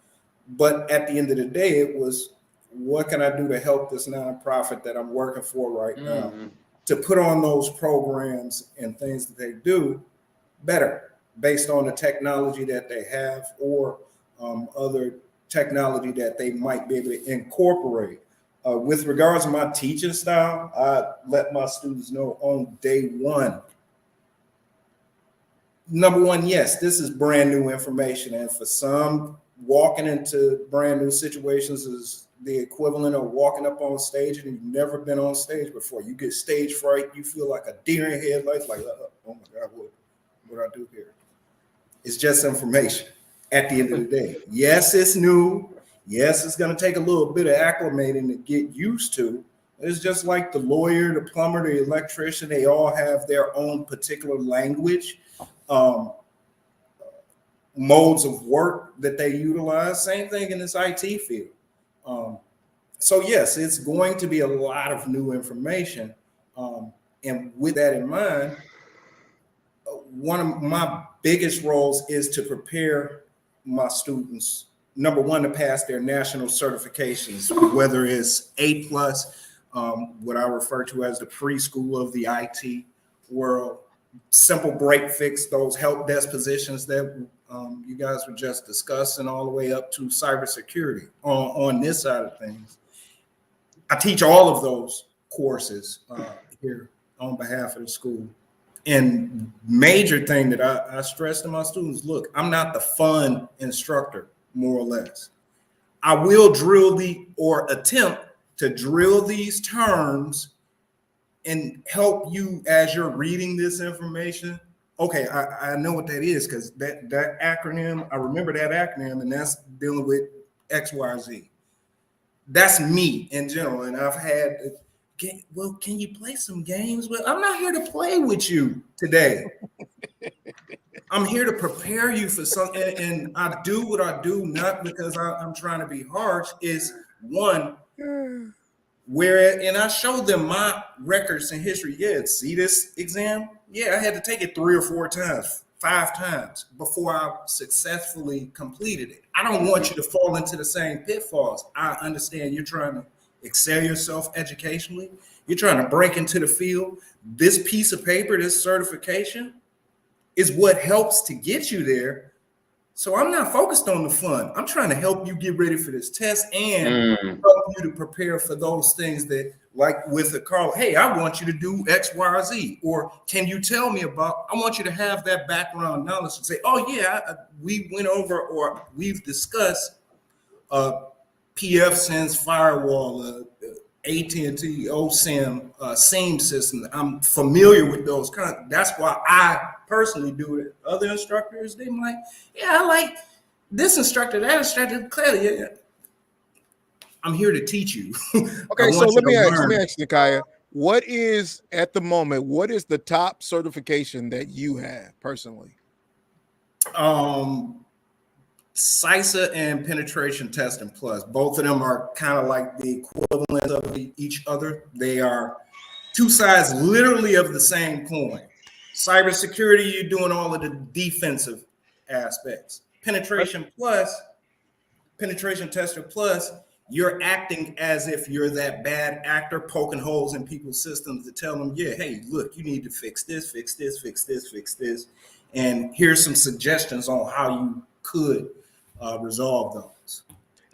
But at the end of the day, it was, what can I do to help this nonprofit that I'm working for right now to put on those programs and things that they do better based on the technology that they have, or other technology that they might be able to incorporate. With regards to my teaching style, I let my students know on day one, number one, yes, this is brand new information. And for some, walking into brand new situations is the equivalent of walking up on stage and you've never been on stage before. You get stage fright. You feel like a deer in headlights, like, oh my God, what do I do here? It's just information at the end of the day. Yes, it's new. Yes, it's going to take a little bit of acclimating to get used to. It's just like the lawyer, the plumber, the electrician, they all have their own particular language, modes of work that they utilize. Same thing in this IT field. So yes, it's going to be a lot of new information. And with that in mind, one of my biggest roles is to prepare my students, number one, to pass their national certifications, whether it's A+, what I refer to as the preschool of the IT world, simple break fix, those help desk positions that you guys were just discussing, all the way up to cybersecurity on this side of things. I teach all of those courses here on behalf of the school. And major thing that I stress to my students, look, I'm not the fun instructor, more or less. I will drill or attempt to drill these terms and help you as you're reading this information. Okay, I know what that is, because that acronym, I remember that acronym, and that's dealing with X, Y, Z. That's me in general. And I've had, well, can you play some games? Well, I'm not here to play with you today. I'm here to prepare you for something. And I do what I do, not because I'm trying to be harsh. Is one, and I showed them my records and history. Yeah, see this exam? Yeah, I had to take it 3 or 4 times, 5 times before I successfully completed it. I don't want you to fall into the same pitfalls. I understand you're trying to excel yourself educationally. You're trying to break into the field. This piece of paper, this certification, is what helps to get you there. So I'm not focused on the fun. I'm trying to help you get ready for this test and help you to prepare for those things that, like with the Karlos, hey, I want you to do X, Y, or Z. Or can you tell me about, I want you to have that background knowledge and say, oh yeah, we went over, or we've discussed PF Sense firewall, AT&T OSIM SIEM system. I'm familiar with those that's why I personally do it. Other instructors, they might, yeah, I like this instructor, that instructor. Clearly, yeah. I'm here to teach you. Okay, so let me ask you, Nakia, what is, at the moment, what is the top certification that you have personally? CISA and penetration testing plus. Both of them are kind of like the equivalent of each other. They are two sides literally of the same coin. Cybersecurity, you're doing all of the defensive aspects. Penetration tester plus, you're acting as if you're that bad actor poking holes in people's systems to tell them, yeah, hey, look, you need to fix this, fix this, fix this, fix this. And here's some suggestions on how you could resolve those.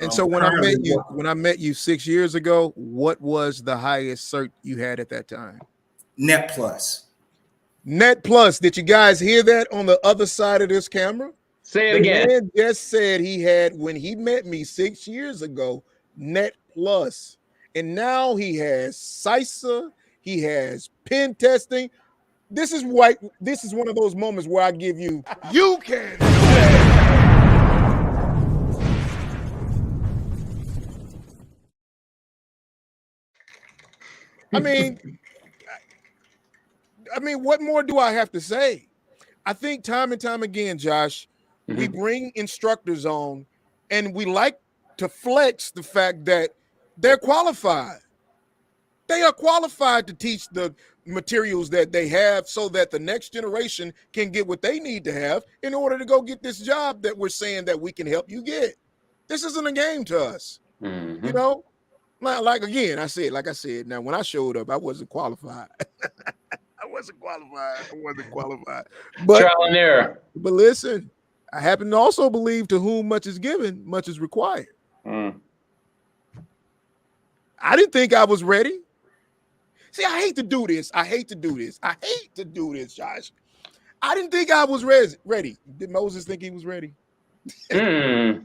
And so when I met you 6 years ago, what was the highest cert you had at that time? Net Plus. Net Plus. Did you guys hear that on the other side of this camera? Say it again. Man just said he had, when he met me 6 years ago, Net Plus. And now he has CISA, he has pen testing. This is one of those moments where I give you, you can. I mean, what more do I have to say? I think time and time again, Josh, we bring instructors on and we like to flex the fact that they're qualified. They are qualified to teach the materials that they have so that the next generation can get what they need to have in order to go get this job that we're saying that we can help you get. This isn't a game to us, you know? Like I said, now when I showed up, I wasn't qualified. I wasn't qualified. But trial and error. But listen, I happen to also believe to whom much is given, much is required. I didn't think I was ready. See, I hate to do this, Josh. I didn't think I was ready. Did Moses think he was ready? You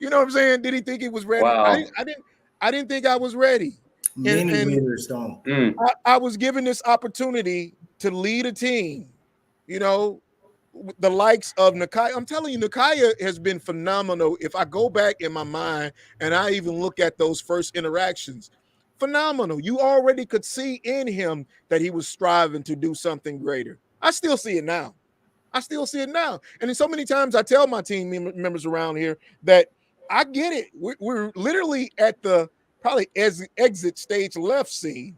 know what I'm saying? Did he think he was ready? Wow. I didn't think I was ready. Many leaders don't. I was given this opportunity to lead a team, you know, the likes of Nakia. I'm telling you, Nakia has been phenomenal. If I go back in my mind and I even look at those first interactions, phenomenal. You already could see in him that he was striving to do something greater. I still see it now. And then so many times I tell my team members around here that I get it. We're literally at the probably exit stage left scene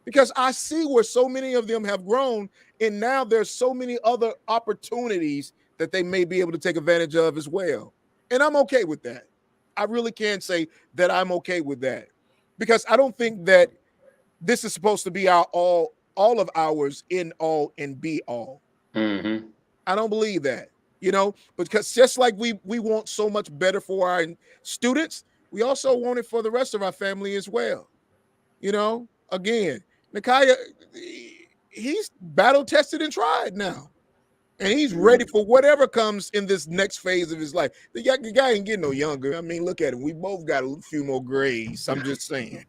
because I see where so many of them have grown, and now there's so many other opportunities that they may be able to take advantage of as well. And I'm okay with that. I really can say that I'm okay with that, because I don't think that this is supposed to be our all of ours in all and be all. Mm-hmm. I don't believe that, because just like we want so much better for our students, we also want it for the rest of our family as well. Again, Nakia, he's battle tested and tried now, and he's ready for whatever comes in this next phase of his life. The guy ain't getting no younger. I mean, look at him. We both got a few more grays. I'm just saying.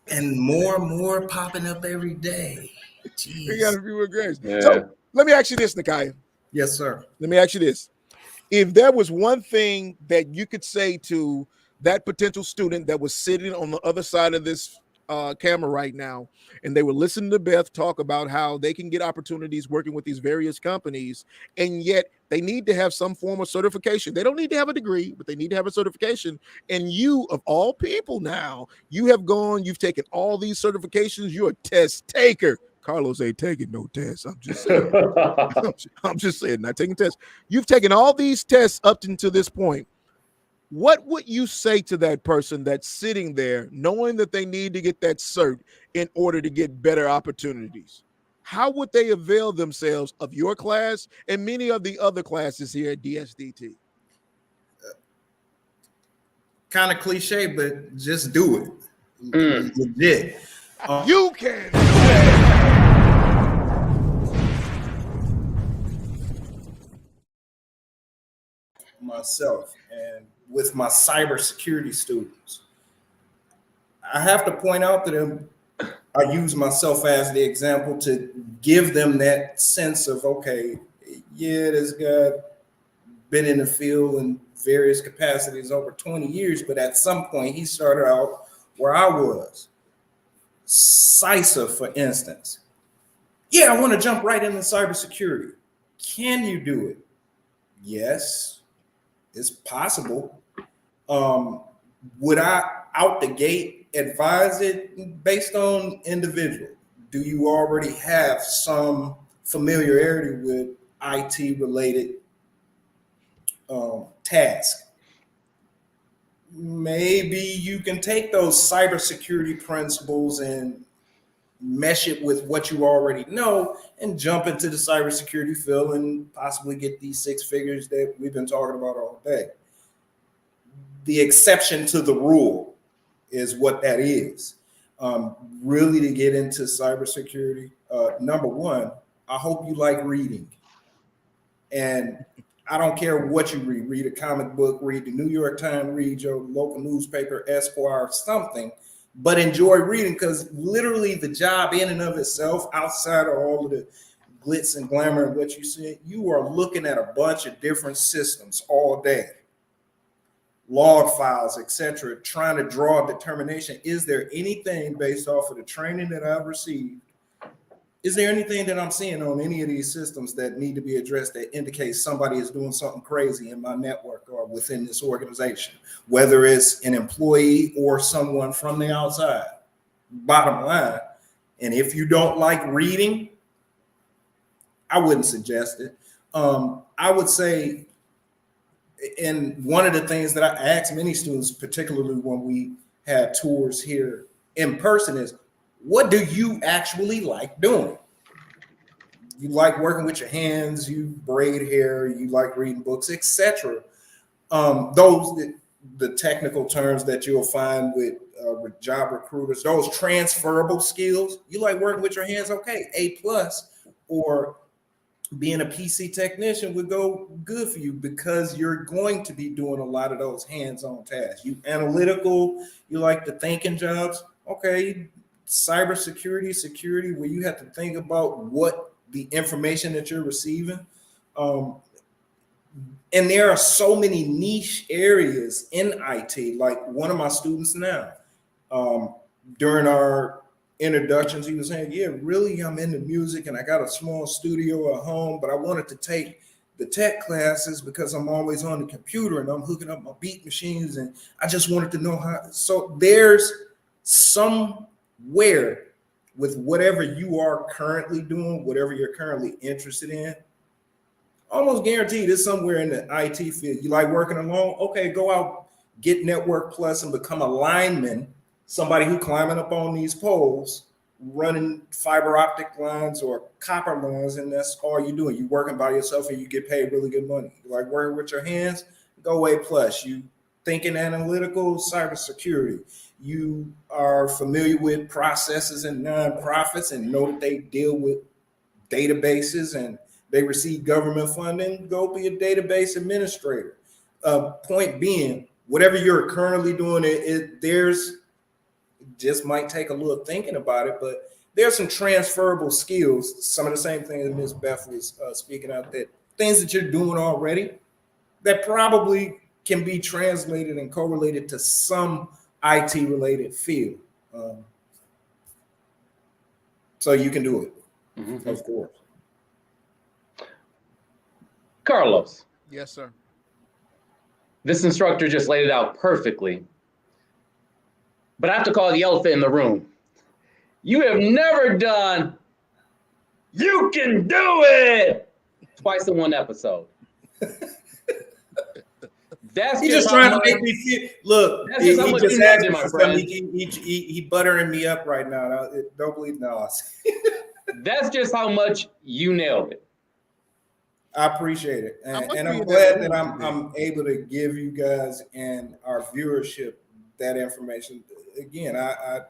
And more popping up every day. Jeez. We got a few more grays. Yeah. So let me ask you this, Nakia. Yes, sir. Let me ask you this. If there was one thing that you could say to that potential student that was sitting on the other side of this camera right now, and they were listening to Beth talk about how they can get opportunities working with these various companies, and yet they need to have some form of certification. They don't need to have a degree, but they need to have a certification. And you, of all people now, you've taken all these certifications. You're a test taker. Karlos ain't taking no tests. I'm just saying. I'm just saying, not taking tests. You've taken all these tests up until this point. What would you say to that person that's sitting there knowing that they need to get that cert in order to get better opportunities? How would they avail themselves of your class and many of the other classes here at DSDT? Kind of cliche, but just do it. Legit. You can. Myself and with my cybersecurity students, I have to point out to them, I use myself as the example to give them that sense of, okay, yeah, this guy been in the field in various capacities over 20 years, but at some point he started out where I was. CISA, for instance. Yeah, I want to jump right into cybersecurity. Can you do it? Yes, it's possible. Would I out the gate advise it based on individual? Do you already have some familiarity with IT related tasks? Maybe you can take those cybersecurity principles and mesh it with what you already know and jump into the cybersecurity field and possibly get these 6 figures that we've been talking about all day. The exception to the rule is what that is. Really, to get into cybersecurity, number one, I hope you like reading. And I don't care what you read. Read a comic book, read the New York Times, read your local newspaper, Esquire, something, but enjoy reading, because literally the job in and of itself, outside of all of the glitz and glamour and what you see, you are looking at a bunch of different systems all day. Log files, etc., trying to draw a determination. Is there anything based off of the training that I've received? Is there anything that I'm seeing on any of these systems that need to be addressed that indicates somebody is doing something crazy in my network or within this organization, whether it's an employee or someone from the outside? Bottom line, and if you don't like reading, I wouldn't suggest it. I would say, and one of the things that I ask many students, particularly when we had tours here in person, is, what do you actually like doing? You like working with your hands, you braid hair, you like reading books, etc. The technical terms that you'll find with job recruiters, those transferable skills. You like working with your hands, okay, A+, or being a PC technician would go good for you, because you're going to be doing a lot of those hands-on tasks. You analytical, you like the thinking jobs, okay. Cybersecurity, security, where you have to think about what the information that you're receiving. And there are so many niche areas in IT. Like one of my students now, during our introductions, he was saying, yeah, really, I'm into music and I got a small studio at home, but I wanted to take the tech classes because I'm always on the computer and I'm hooking up my beat machines, and I just wanted to know how. So there's somewhere with whatever you are currently doing, whatever you're currently interested in, almost guaranteed it's somewhere in the IT field. You like working alone? Okay, go out, get Network Plus and become a lineman, somebody who climbing up on these poles, running fiber optic lines or copper lines, and that's all you're doing. You're working by yourself and you get paid really good money. You like working with your hands? Go A plus. You thinking analytical, cybersecurity. You are familiar with processes and nonprofits and know that they deal with databases and they receive government funding, go be a database administrator. Point being, whatever you're currently doing, there's just might take a little thinking about it, but there's some transferable skills. Some of the same things that Ms. Beth was speaking of, that things that you're doing already that probably can be translated and correlated to some IT related field. So you can do it, of course. Karlos. Yes, sir. This instructor just laid it out perfectly. But I have to call the elephant in the room. You have never done, you can do it, twice in one episode. That's He's just trying to make me feel. Look, he just asked me for something. He buttering me up right now. Don't believe Nas. That's just how much you nailed it. I appreciate it, and I'm glad that I'm able to give you guys and our viewership that information. Again, I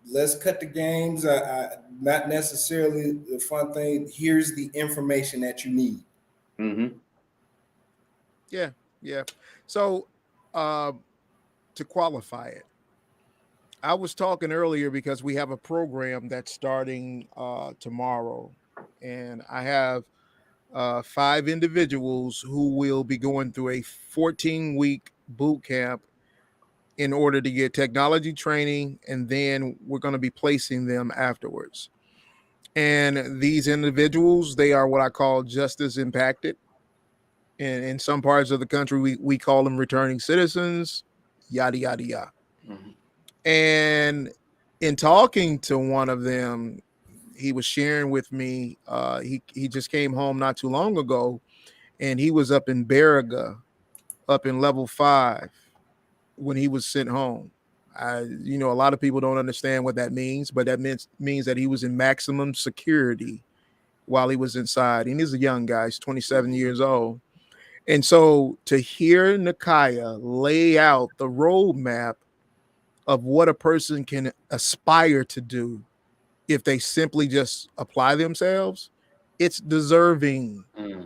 let's cut the games. Not necessarily the fun thing. Here's the information that you need. Mm-hmm. Yeah. So to qualify it, I was talking earlier because we have a program that's starting tomorrow, and I have 5 individuals who will be going through a 14-week boot camp in order to get technology training, and then we're going to be placing them afterwards. And these individuals, they are what I call justice impacted. And in some parts of the country, we call them returning citizens, yada, yada, yada. Mm-hmm. And in talking to one of them, he was sharing with me, he just came home not too long ago, and he was up in Baraga, up in level 5 when he was sent home. A lot of people don't understand what that means, but that means that he was in maximum security while he was inside. And he's a young guy, he's 27 years old. And so to hear Nakia lay out the roadmap of what a person can aspire to do if they simply just apply themselves, it's deserving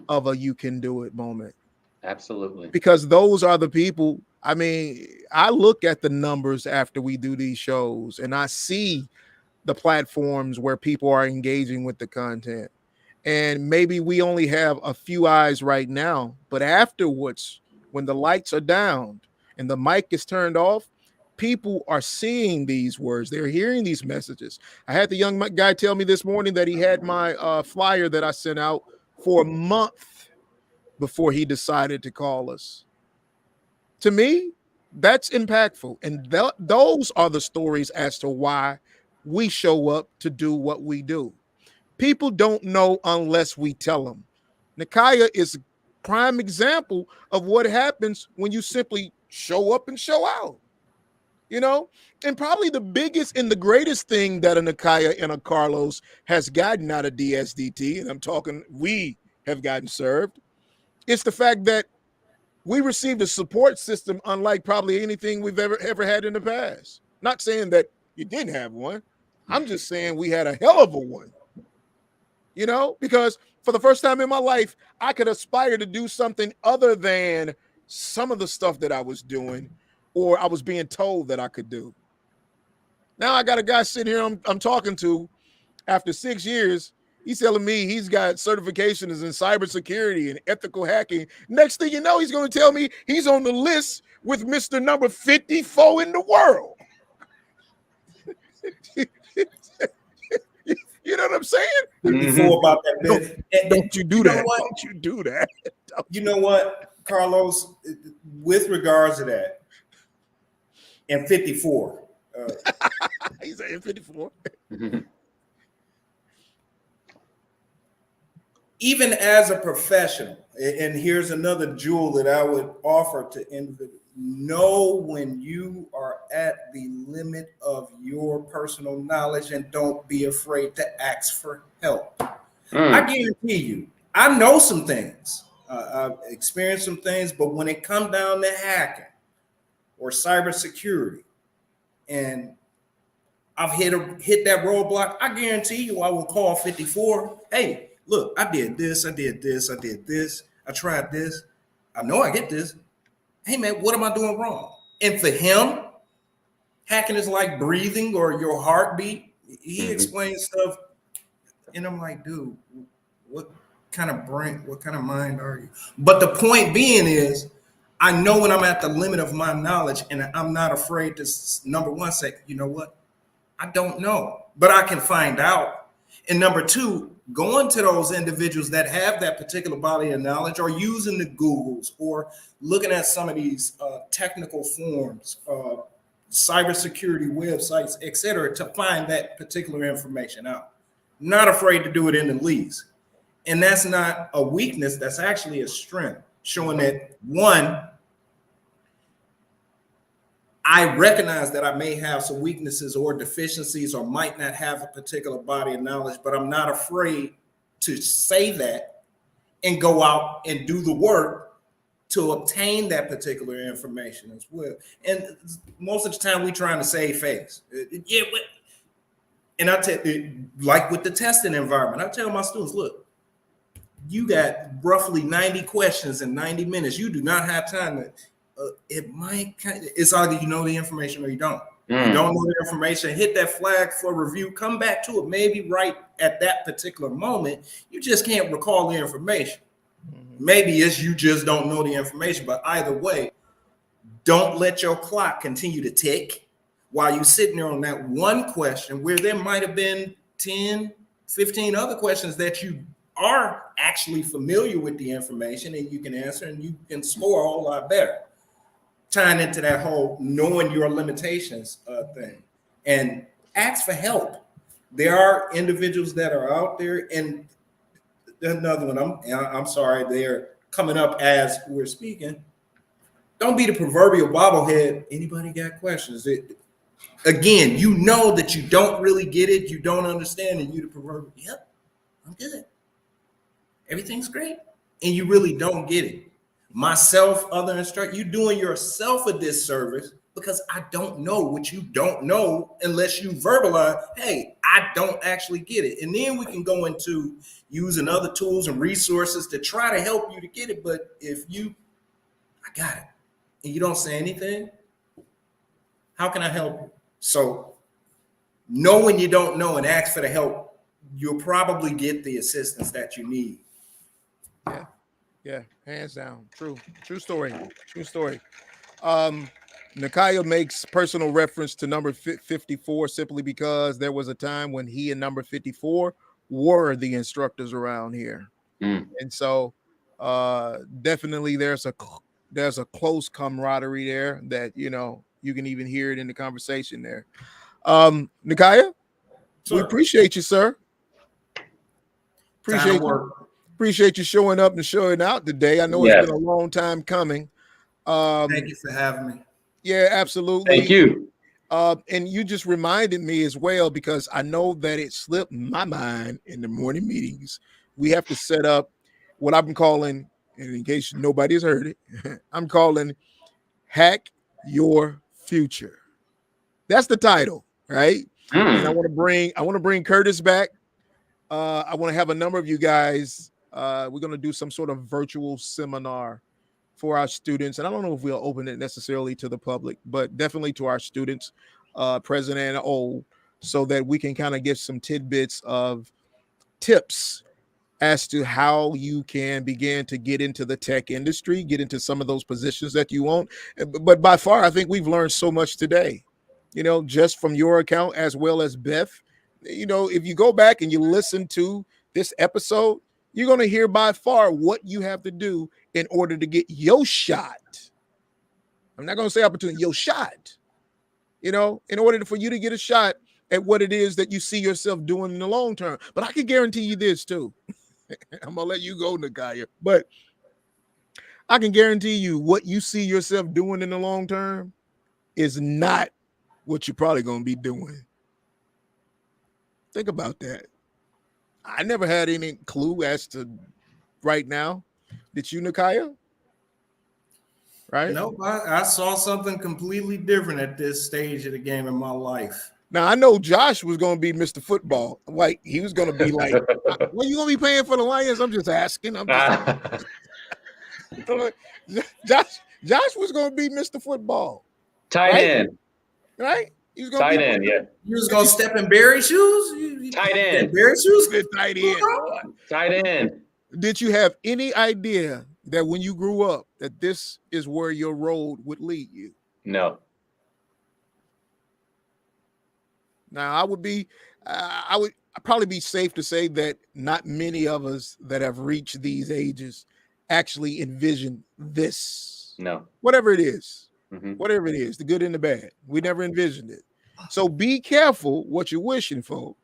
of a you can do it moment. Absolutely. Because those are the people. I mean, I look at the numbers after we do these shows and I see the platforms where people are engaging with the content. And maybe we only have a few eyes right now, but afterwards, when the lights are down and the mic is turned off, people are seeing these words. They're hearing these messages. I had the young guy tell me this morning that he had my flyer that I sent out for a month before he decided to call us. To me, that's impactful. And those are the stories as to why we show up to do what we do. People don't know unless we tell them. Nakia is a prime example of what happens when you simply show up and show out. And probably the biggest and the greatest thing that a Nakia and a Karlos has gotten out of DSDT, and I'm talking we have gotten served, it's the fact that we received a support system unlike probably anything we've ever had in the past. Not saying that you didn't have one. I'm just saying we had a hell of a one. Because for the first time in my life, I could aspire to do something other than some of the stuff that I was doing or I was being told that I could do. Now I got a guy sitting here I'm talking to after 6 years. He's telling me he's got certifications in cybersecurity and ethical hacking. Next thing you know, he's going to tell me he's on the list with Mr. Number 54 in the world. You know what I'm saying? Before about that, don't you do that? Don't you do that? You know what, Karlos? With regards to that, and 54, He's an N54. Even as a professional, and here's another jewel that I would offer to individuals: know when you are at the limit of your personal knowledge, and don't be afraid to ask for help. I guarantee you, I know some things. I've experienced some things, but when it comes down to hacking or cybersecurity, and I've hit that roadblock, I guarantee you I will call 54. Hey, look, I did this, I did this, I did this, I tried this. I know I get this. Hey man, what am I doing wrong? And for him, hacking is like breathing or your heartbeat. He explains stuff, and I'm like, dude, what kind of brain, what kind of mind are you? But the point being is, I know when I'm at the limit of my knowledge, and I'm not afraid to, number one, say, you know what? I don't know, but I can find out. And number two, going to those individuals that have that particular body of knowledge, or using the Googles, or looking at some of these technical forums, cybersecurity websites, et cetera, to find that particular information out. Not afraid to do it in the least. And that's not a weakness, that's actually a strength, showing that, one, I recognize that I may have some weaknesses or deficiencies, or might not have a particular body of knowledge, but I'm not afraid to say that and go out and do the work to obtain that particular information as well. And most of the time we're trying to save face. Yeah, and I tell you, like with the testing environment, I tell my students, look, you got roughly 90 questions in 90 minutes. You do not have time to, it might kind of, it's either you know the information or you don't. You don't know the information, hit that flag for review, come back to it. Maybe right at that particular moment, you just can't recall the information. Maybe it's you just don't know the information, but either way, don't let your clock continue to tick while you're sitting there on that one question where there might have been 10, 15 other questions that you are actually familiar with the information and you can answer, and you can score a whole lot better. Tying into that whole knowing your limitations thing, and ask for help. There are individuals that are out there, and another one, I'm sorry, they're coming up as we're speaking. Don't be the proverbial bobblehead. Anybody got questions? Again, you know that you don't really get it, you don't understand, and you the proverbial, yep, I'm good. Everything's great. And you really don't get it. Myself, other instructors, you're doing yourself a disservice, because I don't know what you don't know unless you verbalize, hey, I don't actually get it. And then we can go into using other tools and resources to try to help you to get it. But if you, I got it, and you don't say anything, how can I help you? So know when you don't know and ask for the help. You'll probably get the assistance that you need. Yeah, hands down. True story. Nakia makes personal reference to number 54 simply because there was a time when he and number 54 were the instructors around here. And so definitely there's a close camaraderie there that, you know, you can even hear it in the conversation there. Nakia, we appreciate you, sir. Appreciate you showing up and showing out today. I know it's been a long time coming. Thank you for having me. Yeah, absolutely. Thank you. And you just reminded me as well, because I know that it slipped my mind in the morning meetings. We have to set up what I'm calling, and in case nobody's heard it, I'm calling Hack Your Future. That's the title, right? And I want to bring Curtis back. I want to have a number of you guys. We're going to do some sort of virtual seminar for our students. And I don't know if we'll open it necessarily to the public, but definitely to our students, present and old, so that we can kind of give some tidbits of tips as to how you can begin to get into the tech industry, get into some of those positions that you want. But by far, I think we've learned so much today, you know, just from your account as well as Beth. You know, if you go back and you listen to this episode, you're going to hear by far what you have to do in order to get your shot. I'm not going to say opportunity, your shot in order for you to get a shot at what it is that you see yourself doing in the long term. But I can guarantee you this too. I'm gonna let you go, Nakia, but I can guarantee you what you see yourself doing in the long term is not what you're probably gonna be doing. Think about that. I never had any clue as to right now. Did you, Nakia? Right? Nope, I saw something completely different at this stage of the game in my life. Now I know Josh was going to be Mr. Football. Like he was going to be like, "What are you going to be paying for the Lions?" I'm just asking. Josh was going to be Mr. Football. Tight end. Right? He was going tight end. Yeah. You was going to step in Barry shoes. Tight end. Barry shoes. Tight end. Tight end. Did you have any idea that when you grew up that this is where your road would lead you? No. Now I would probably be safe to say that not many of us that have reached these ages actually envision this. No. Whatever it is, mm-hmm. Whatever it is, the good and the bad, we never envisioned it. So be careful what you're wishing for.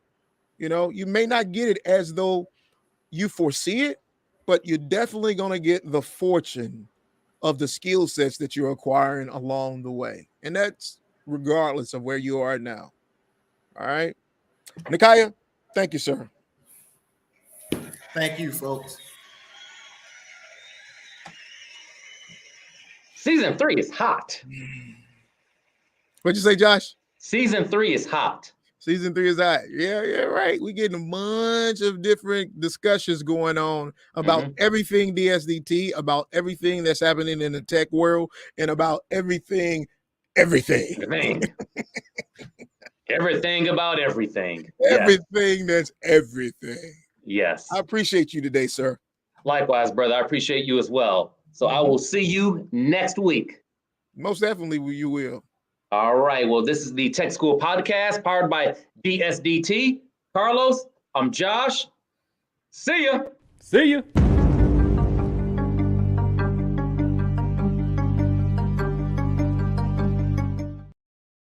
You may not get it as though you foresee it, but you're definitely going to get the fortune of the skill sets that you're acquiring along the way. And that's regardless of where you are now. All right. Nakia, thank you, sir. Thank you, folks. Season 3 is hot. What'd you say, Josh? Season 3 is hot. Season 3 is hot. Yeah, right. We're getting a bunch of different discussions going on about everything DSDT, about everything that's happening in the tech world, and about everything. Everything about everything. Everything that's everything. Yes. I appreciate you today, sir. Likewise, brother. I appreciate you as well. So I will see you next week. Most definitely you will. All right. Well, this is the Tech School Podcast powered by DSDT. Karlos, I'm Josh. See ya. See ya.